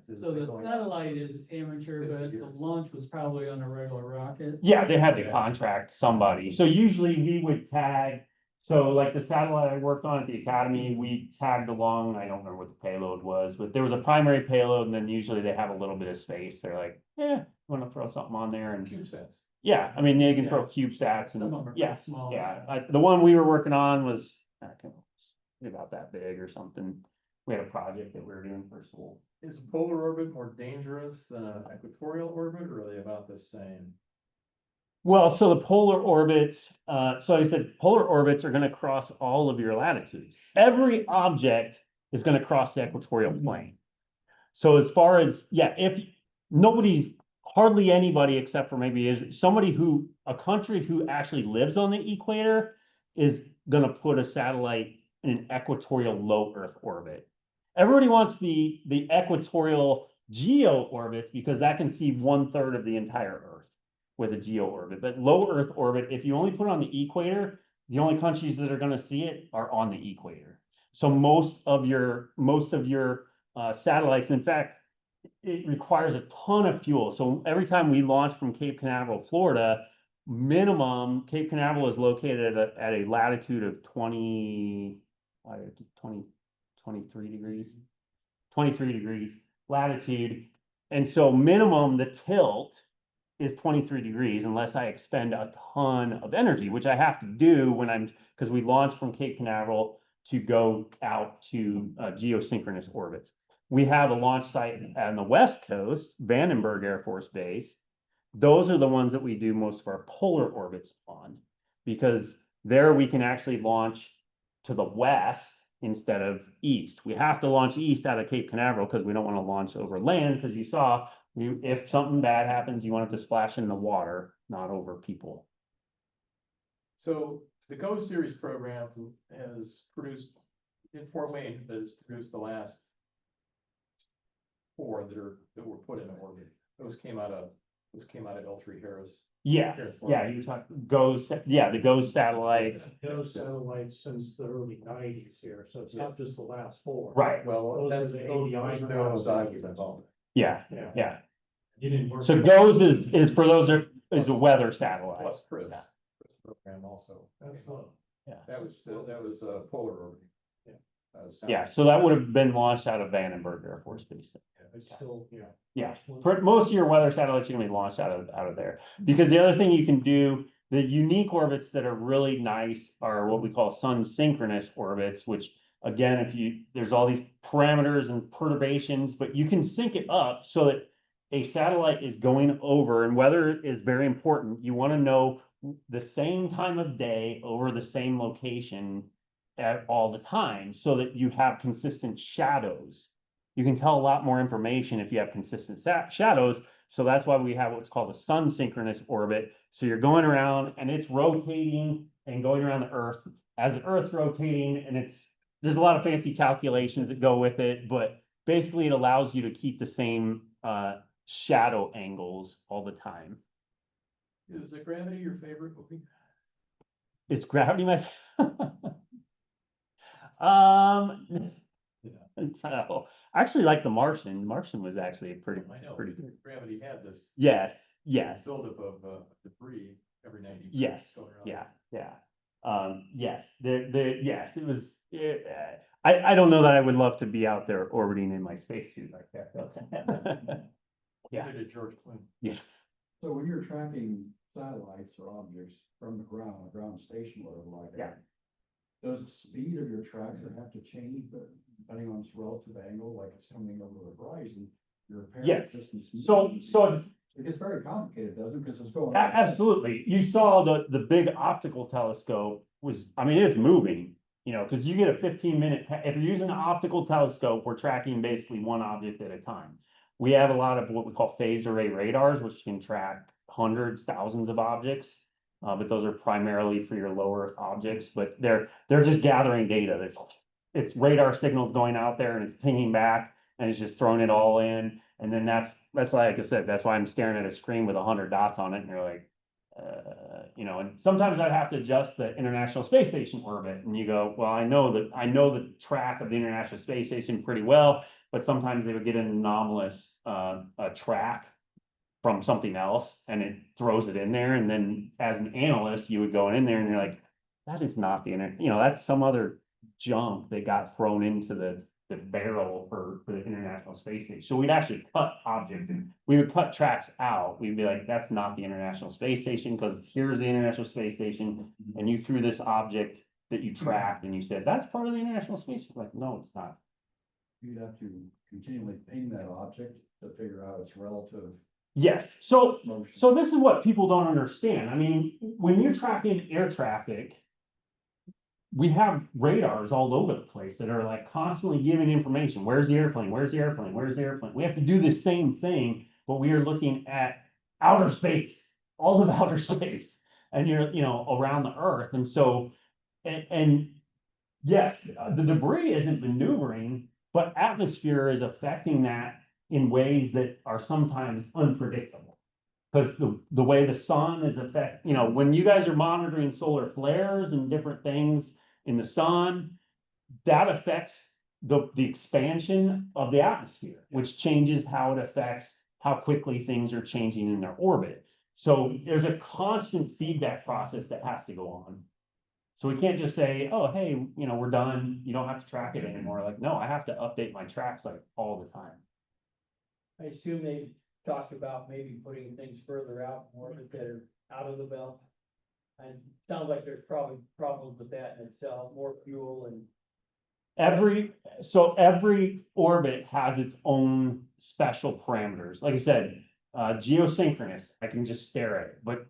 satellite is amateur, 50 but the years. launch was probably on a regular rocket. Yeah, they had to contract somebody, so usually we would tag, so like the satellite I worked on at the academy, we tagged along, I don't remember what the payload was, but there was a primary payload, and then usually they have a little bit of space, they're like, wanna throw something on there, and CubeSats. yeah, I mean, they can throw CubeSats Some of them and, are yeah, pretty small. yeah, the one we were working on was, about that big or something. We had a project that we were doing for school. Is polar orbit more dangerous than an equatorial orbit, or are they about the same? Well, so the polar orbits, so I said polar orbits are gonna cross all of your latitudes. Every object is gonna cross the equatorial plane. So as far as, yeah, if hardly anybody except for maybe a country who actually lives on the equator is gonna put a satellite in an equatorial low Earth orbit. Everybody wants the equatorial geo orbits because that can see 1/3 of the entire Earth with a geo orbit. But low Earth orbit, if you only put it on the equator, the only countries that are gonna see it are on the equator. So most of your satellites, in fact, it requires a ton of fuel. So every time we launch from Cape Canaveral, Florida, minimum, Cape Canaveral is located at a latitude of 23 degrees latitude. And so minimum, the tilt is 23 degrees unless I expend a ton of energy, which I have to do because we launch from Cape Canaveral to go out to geosynchronous orbits. We have a launch site on the West Coast, Vandenberg Air Force Base. Those are the ones that we do most of our polar orbits on, because there we can actually launch to the west instead of east. We have to launch east out of Cape Canaveral because we don't want to launch over land, because you saw, if something bad happens, you want it to splash in the water, not over people. So the Go Series program has produced, in Fort Wayne, has produced the last 4 that were put in orbit. Those came out of L3 Harris. Yeah, yeah, you talk the GOES satellites. Those satellites since the early 90s here, so it's not just the last 4. Right. Well, Those are the ADI those I was involved. Yeah, Yeah. yeah. You didn't work. So GOES is for those is a weather satellite. Plus Chris Yeah. program also. That's fun. That was polar orbiting. Yeah, so that would have been launched out of Vandenberg Air Force Base. It's still, Yeah, for most of your weather satellites, you're gonna be launched out of there. Because the other thing you can do, the unique orbits that are really nice are what we call sun synchronous orbits, which again, there's all these parameters and perturbations, but you can sync it up so that a satellite is going over, and weather is very important. You wanna know the same time of day over the same location at all the time, so that you have consistent shadows. You can tell a lot more information if you have consistent shadows. So that's why we have what's called a sun synchronous orbit. So you're going around and it's rotating and going around the Earth as the Earth's rotating, and there's a lot of fancy calculations that go with it, but basically it allows you to keep the same shadow angles all the time. Is Gravity your favorite movie? Is Gravity my no. I actually like The Martian. The Martian was actually pretty good. Gravity had this. Yes. Buildup of debris every 90 Yes, seconds going around. yes, yes, it was, I don't know that I would love to be out there orbiting in my spacesuit like that, though. Yeah. Did it, George Clinton. Yes. So when you're tracking satellites or objects from the ground, a ground station, whatever like that. Does the speed of your tracker have to change depending on its relative angle, like it's coming over the horizon? Your apparent Yes. distance. So It gets very complicated, doesn't it? Because it's going. absolutely. You saw the big optical telescope was, I mean, it's moving, you know, because you get a 15-minute, if you're using an optical telescope, we're tracking basically one object at a time. We have a lot of what we call phased array radars, which can track hundreds, thousands of objects. But those are primarily for your low Earth objects, but they're just gathering data. It's radar signals going out there and it's pinging back and it's just throwing it all in. And then that's like I said, that's why I'm staring at a screen with 100 dots on it and you're like, you know, and sometimes I'd have to adjust the International Space Station orbit and you go, well, I know the track of the International Space Station pretty well, but sometimes they would get an anomalous track from something else and it throws it in there. And then as an analyst, you would go in there and you're like, that is not the internet, you know, that's some other junk that got thrown into the barrel for the International Space Station. So we'd actually cut objects and we would cut tracks out. We'd be like, that's not the International Space Station because here's the International Space Station. And you threw this object that you tracked and you said, that's part of the International Space Station. Like, no, it's not. You'd have to continually ping that object to figure out its relative. Yes, so motion. this is what people don't understand. I mean, when you're tracking air traffic, we have radars all over the place that are like constantly giving information. Where's the airplane? Where's the airplane? Where's the airplane? We have to do the same thing, but we are looking at outer space, all of outer space, and you're, you know, around the Earth. And so, and yes, the debris isn't maneuvering, but atmosphere is affecting that in ways that are sometimes unpredictable. Because the way the sun is you know, when you guys are monitoring solar flares and different things in the sun, that affects the expansion of the atmosphere, which changes how it affects how quickly things are changing in their orbit. So there's a constant feedback process that has to go on. So we can't just say, oh, hey, you know, we're done. You don't have to track it anymore. Like, no, I have to update my tracks like all the time. I assume they talked about maybe putting things further out, more that are out of the belt. And sounds like there's probably problems with that in itself, more fuel and. Every orbit has its own special parameters. Like I said, geosynchronous, I can just stare at it, but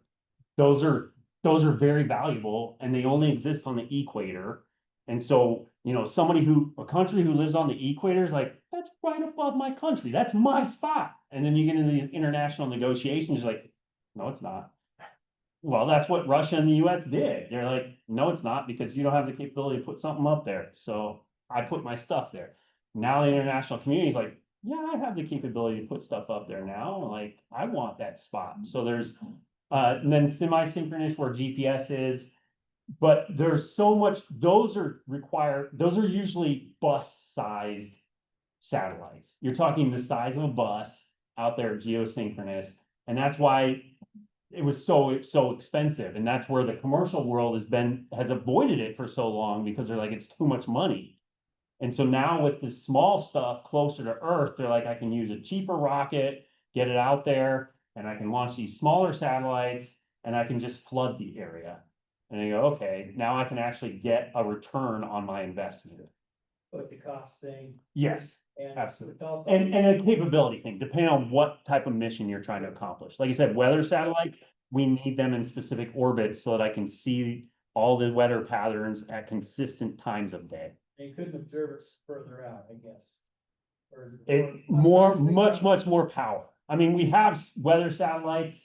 those are very valuable and they only exist on the equator. And so, you know, a country who lives on the equator is like, that's right above my country. That's my spot. And then you get into these international negotiations, you're like, no, it's not. Well, that's what Russia and the US did. They're like, no, it's not because you don't have the capability to put something up there. So I put my stuff there. Now the international community is like, yeah, I have the capability to put stuff up there now. Like, I want that spot. So there's, and then semi-synchronous where GPS is. But there's so much, those are usually bus-sized satellites. You're talking the size of a bus out there geosynchronous. And that's why it was so expensive. And that's where the commercial world has avoided it for so long because they're like, it's too much money. And so now with the small stuff closer to Earth, they're like, I can use a cheaper rocket, get it out there, and I can launch these smaller satellites and I can just flood the area. And they go, okay, now I can actually get a return on my investment. But the cost thing. Yes, And absolutely. it's also- And a capability thing, depending on what type of mission you're trying to accomplish. Like I said, weather satellites, we need them in specific orbits so that I can see all the weather patterns at consistent times of day. You couldn't observe it further out, I guess. Much more power. I mean, we have weather satellites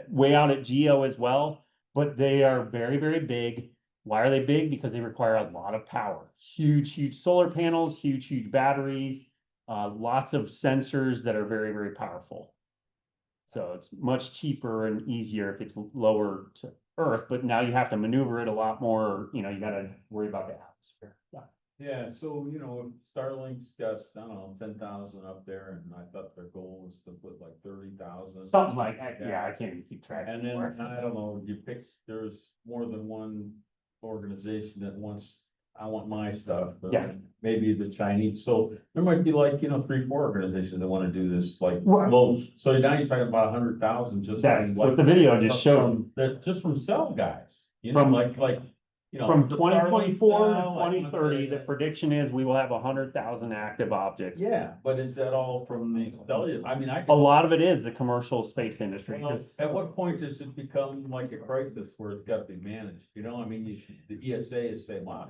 way out at GEO as well, but they are very, very big. Why are they big? Because they require a lot of power. Huge solar panels, huge batteries, lots of sensors that are very, very powerful. So it's much cheaper and easier if it's lower to Earth, but now you have to maneuver it a lot more, you know, you gotta worry about the atmosphere. Yeah. Yeah, so, you know, Starlink's got, I don't know, 10,000 up there, and I thought their goal was to put like 30,000. Something like that, yeah, I can't even keep track. And then, anymore. I don't know, there's more than one organization that wants I want my stuff. But Yeah. maybe the Chinese, so there might be like, 3, 4 organizations that wanna do this, like, Right. well, so now you're talking about 100,000 just. That's from, what like, the video just showed. from- That, just from cell guys, From- like, From the 2024 Starlink to cell, like, 2030, the prediction is we will have 100,000 active objects. Yeah, but is that all from these cellular, I mean, A lot of it is the commercial space industry. Well, 'Cause- at what point does it become like a crisis where it's gotta be managed, I mean, the ESA is saying, wow,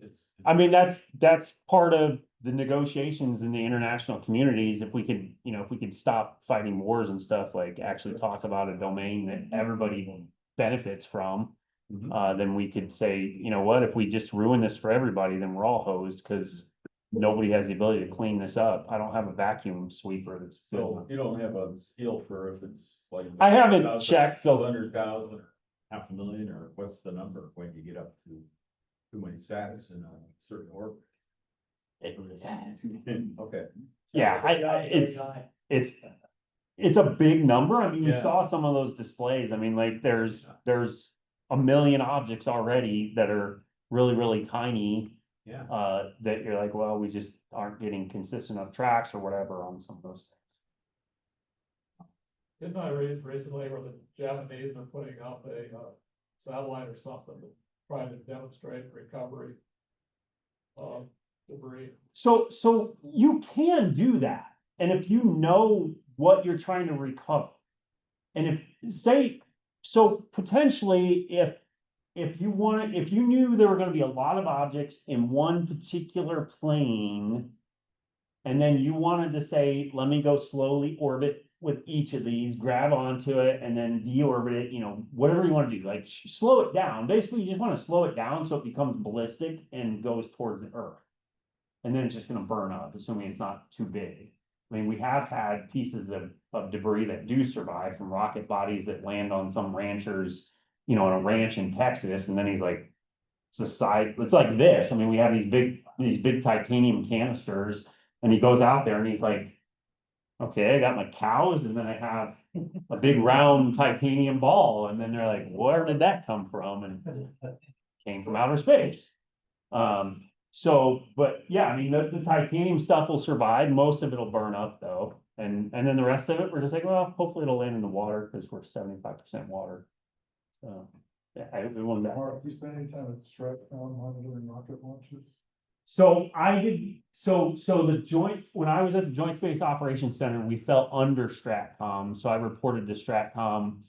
it's. I mean, that's part of the negotiations in the international communities. If we could, if we could stop fighting wars and stuff, like actually talk about a domain that everybody benefits from. Mhm. Then we could say, you know what, if we just ruin this for everybody, then we're all hosed because nobody has the ability to clean this up. I don't have a vacuum sweeper that's. So you don't have a feel for if it's like. I haven't checked the 200,000, or 500,000, or what's the number when you get up to too many sats in a certain orbit? Okay. Yeah, it's a big number. I mean, you Yeah. saw some of those displays. I mean, like there's a million objects already that are really, really tiny. Yeah. That you're like, well, we just aren't getting consistent enough tracks or whatever on some of those things. Didn't I read recently where the Japanese are putting up a satellite or something to try to demonstrate recovery of debris? So you can do that. And if you know what you're trying to recover. And so potentially if you knew there were gonna be a lot of objects in one particular plane. And then you wanted to say, let me go slowly orbit with each of these, grab onto it and then deorbit it, whatever you wanna do, like slow it down. Basically, you just wanna slow it down so it becomes ballistic and goes towards the Earth. And then it's just gonna burn up, assuming it's not too big. I mean, we have had pieces of debris that do survive from rocket bodies that land on some ranchers, on a ranch in Texas, and then he's like, it's like this. I mean, we have these big titanium canisters, and he goes out there and he's like, okay, I got my cows, and then I have a big round titanium ball, and then they're like, where did that come from? And came from outer space. But yeah, I mean, the titanium stuff will survive. Most of it'll burn up though. And then the rest of it, we're just like, well, hopefully it'll land in the water because we're 75% water. So, yeah, it won't matter. Mark, you spend any time at Stratcom monitoring rocket launches? So I did, so when I was at the Joint Space Operations Center, we fell under Stratcom. So I reported to Stratcom,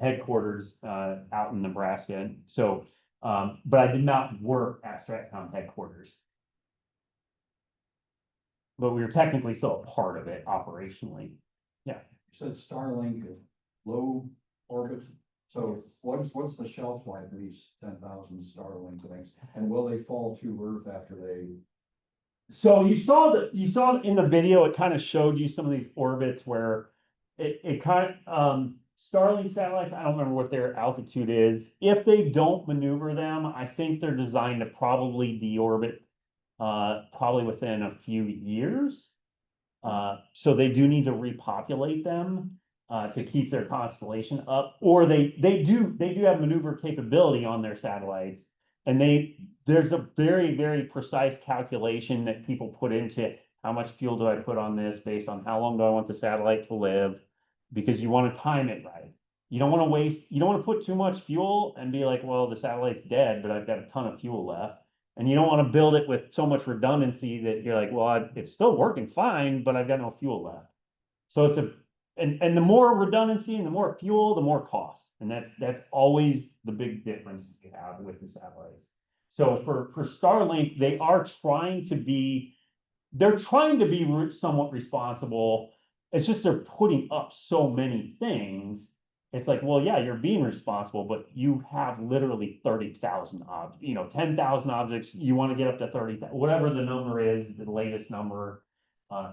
headquarters, out in Nebraska. So, but I did not work at Stratcom headquarters. But we were technically still a part of it operationally. You said Starlink is low orbit, so what's the shelf life of these 10,000 Starlink things? And will they fall to Earth after they? So you saw in the video, it kind of showed you some of these orbits where it kind of, Starlink satellites, I don't remember what their altitude is. If they don't maneuver them, I think they're designed to probably deorbit, probably within a few years. So they do need to repopulate them, to keep their constellation up, or they do have maneuver capability on their satellites. And there's a very, very precise calculation that people put into how much fuel do I put on this based on how long do I want the satellite to live? Because you want to time it right. You don't want to put too much fuel and be like, well, the satellite's dead, but I've got a ton of fuel left. And you don't want to build it with so much redundancy that you're like, well, it's still working fine, but I've got no fuel left. So and the more redundancy and the more fuel, the more cost. And that's always the big difference you have with the satellites. So for Starlink, they're trying to be somewhat responsible. It's just they're putting up so many things. It's like, well, yeah, you're being responsible, but you have literally 30,000 objects, 10,000 objects. You want to get up to 30,000, whatever the number is, the latest number.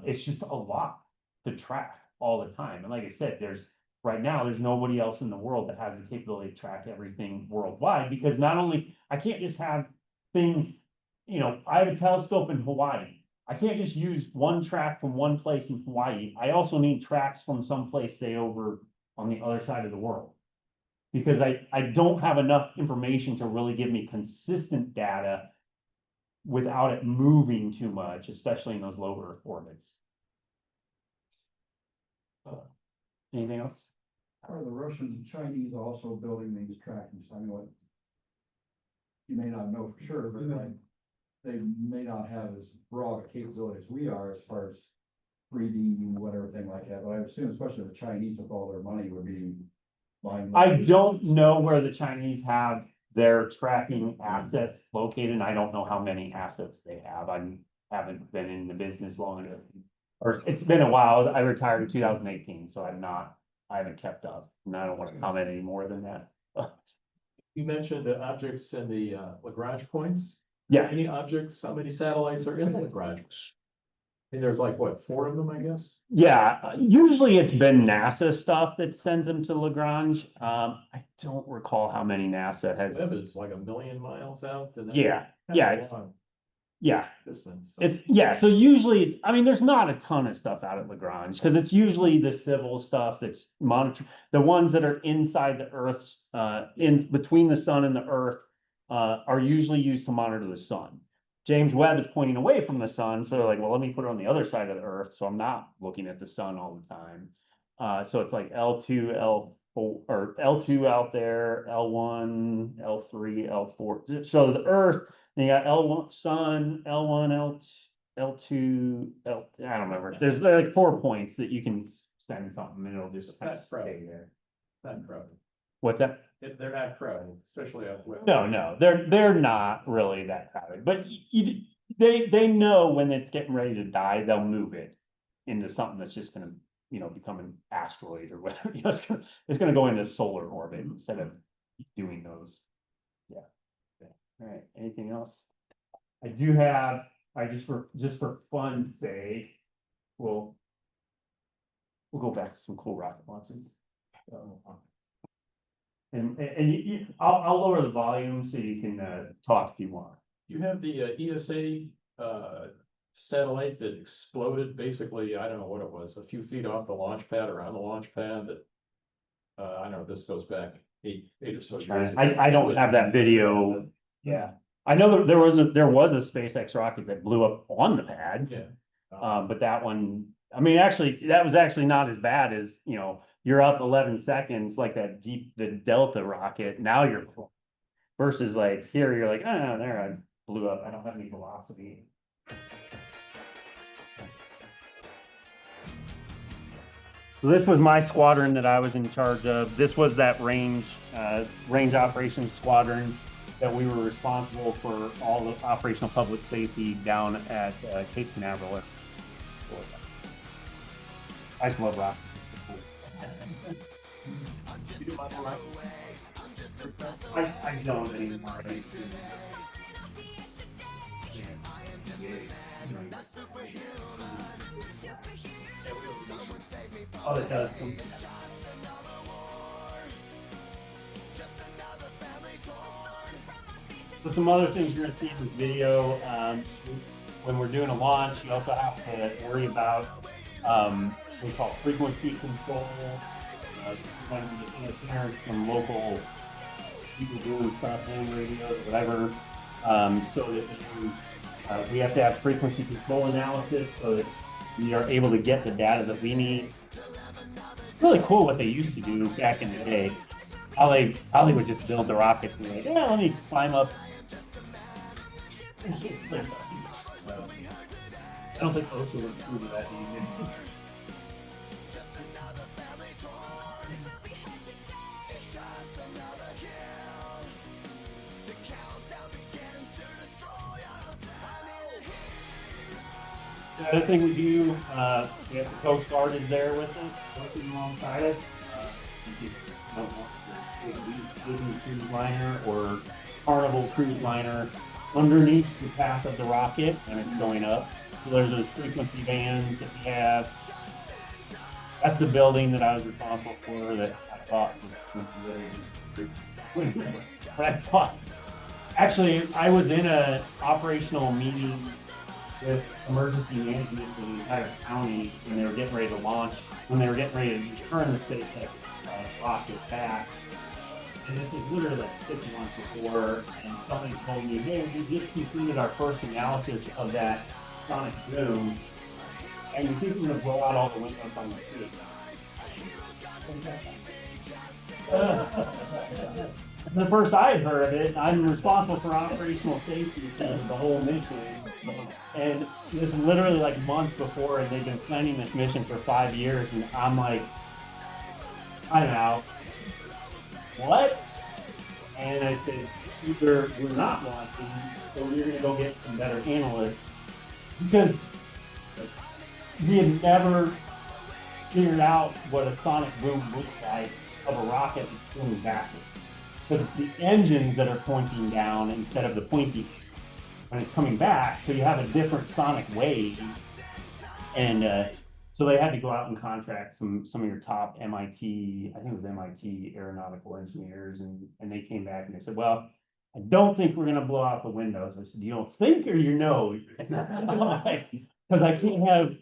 It's just a lot to track all the time. And like I said, right now, there's nobody else in the world that has the capability to track everything worldwide, because not only, I can't just have things, I have a telescope in Hawaii. I can't just use one track from one place in Hawaii. I also need tracks from someplace, say, over on the other side of the world. Because I don't have enough information to really give me consistent data without it moving too much, especially in those low Earth orbits. Anything else? Are the Russians and Chinese also building these tracking? I know what you may not know for sure, but like they may not have as broad a capability as we are as far as 3D, whatever thing like that. But I assume, especially the Chinese with all their money, would be buying. I don't know where the Chinese have their tracking assets located, and I don't know how many assets they have. I haven't been in the business long enough. Or it's been a while. I retired in 2018, so I haven't kept up, and I don't want to comment any more than that. You mentioned the objects in the Lagrange points. Yeah, Any objects, how many satellites are in the Lagrange? And there's like, what, 4 of them, I guess? yeah, usually it's been NASA stuff that sends them to Lagrange. I don't recall how many NASA has. Webb is like 1,000,000 miles out. And Yeah, yeah, it's, yeah. Distance. It's, yeah, so usually, I mean, there's not a ton of stuff out at Lagrange, because it's usually the civil stuff that's monitored. The ones that are inside the Earth's, in between the sun and the Earth, are usually used to monitor the sun. James Webb is pointing away from the sun, so they're like, well, let me put it on the other side of the Earth, so I'm not looking at the sun all the time. So it's like L2, L4, or L2 out there, L1, L3, L4. So the Earth, and you got L1 sun, L1, L2, I don't remember. There's like 4 points that you can send something and it'll just kind of stay there. Not crowded. What's that? They're not crowded, especially out west. No, they're not really that crowded, but they know when it's getting ready to die, they'll move it into something that's just gonna, become an asteroid or whatever, it's gonna go into solar orbit instead of doing those. Yeah. All right, anything else? I do have, just for fun's sake, we'll go back to some cool rocket launches. And I'll lower the volume so you can talk if you want. You have the ESA satellite that exploded, basically, I don't know what it was, a few feet off the launch pad, around the launch pad that, I don't know, this goes back eight or so years ago. I don't have that video. Yeah, I know that there was a SpaceX rocket that blew up on the pad. Yeah. But that one, I mean, actually, that was actually not as bad as, you're up 11 seconds like the Delta rocket. Now you're versus like here, you're like, oh, there, I blew up. I don't have any velocity. So this was my squadron that I was in charge of. This was that range operations squadron that we were responsible for all the operational public safety down at Cape Canaveral. I just love rock. I don't anymore. Oh, it does. So some other things you're gonna see in this video, when we're doing a launch, you also have to worry about what we call frequency control. When the interference from local people doing stuff, hand radios, whatever. So that we have to have frequency control analysis so that we are able to get the data that we need. It's really cool what they used to do back in the day. How they would just build the rockets and like, yeah, let me climb up. I don't think those would improve that easy. The other thing we do, we have the Coast Guard is there with us, working alongside us. Disney cruise liner or Carnival cruise liner underneath the path of the rocket when it's going up. So there's those frequency bands that we have. That's the building that I was responsible for that I thought was actually, I was in an operational meeting with emergency management for the entire county when they were getting ready to launch, when they were getting ready to return the SpaceX rocket back. And this is literally like 6 months before, and somebody told me, hey, we just completed our first analysis of that sonic boom, and we think we're gonna blow out all the windows on the street. The first I had heard of it, I'm responsible for operational safety for the whole mission. And this is literally like months before, and they've been planning this mission for 5 years, and I'm like, I'm out. What? And I said, either we're not launching, or we're gonna go get some better analysts. Because we had never figured out what a sonic boom looks like of a rocket that's going backwards. Because it's the engines that are pointing down instead of the pointy when it's coming back, so you have a different sonic wave. And so they had to go out and contract some of your top MIT, I think it was MIT aeronautical engineers, and they came back and they said, well, I don't think we're gonna blow out the windows. I said, you don't think or you know? Because I can't have,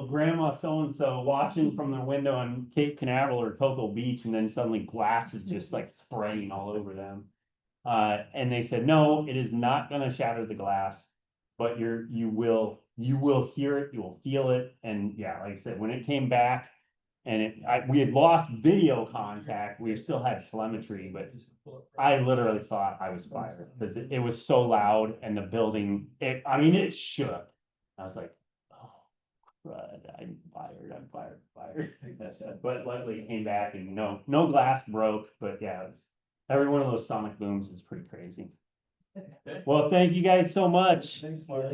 grandma so-and-so watching from the window on Cape Canaveral or Cocoa Beach, and then suddenly glass is just like spraying all over them. And they said, no, it is not gonna shatter the glass, but you will hear it, you will feel it. And yeah, like I said, when it came back and we had lost video contact, we still had telemetry, but I literally thought I was fired because it was so loud and the building, it shook. I was like, oh, crud, I'm fired. But luckily it came back and no glass broke, but yeah, every one of those sonic booms is pretty crazy. Well, thank you guys so much. Thanks, Mark.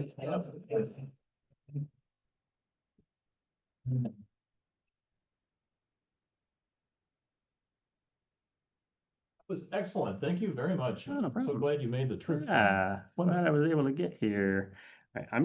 Was excellent. Thank you very much. Oh, no I'm so problem. glad you made the trip. Yeah, glad I was able to get here. I'm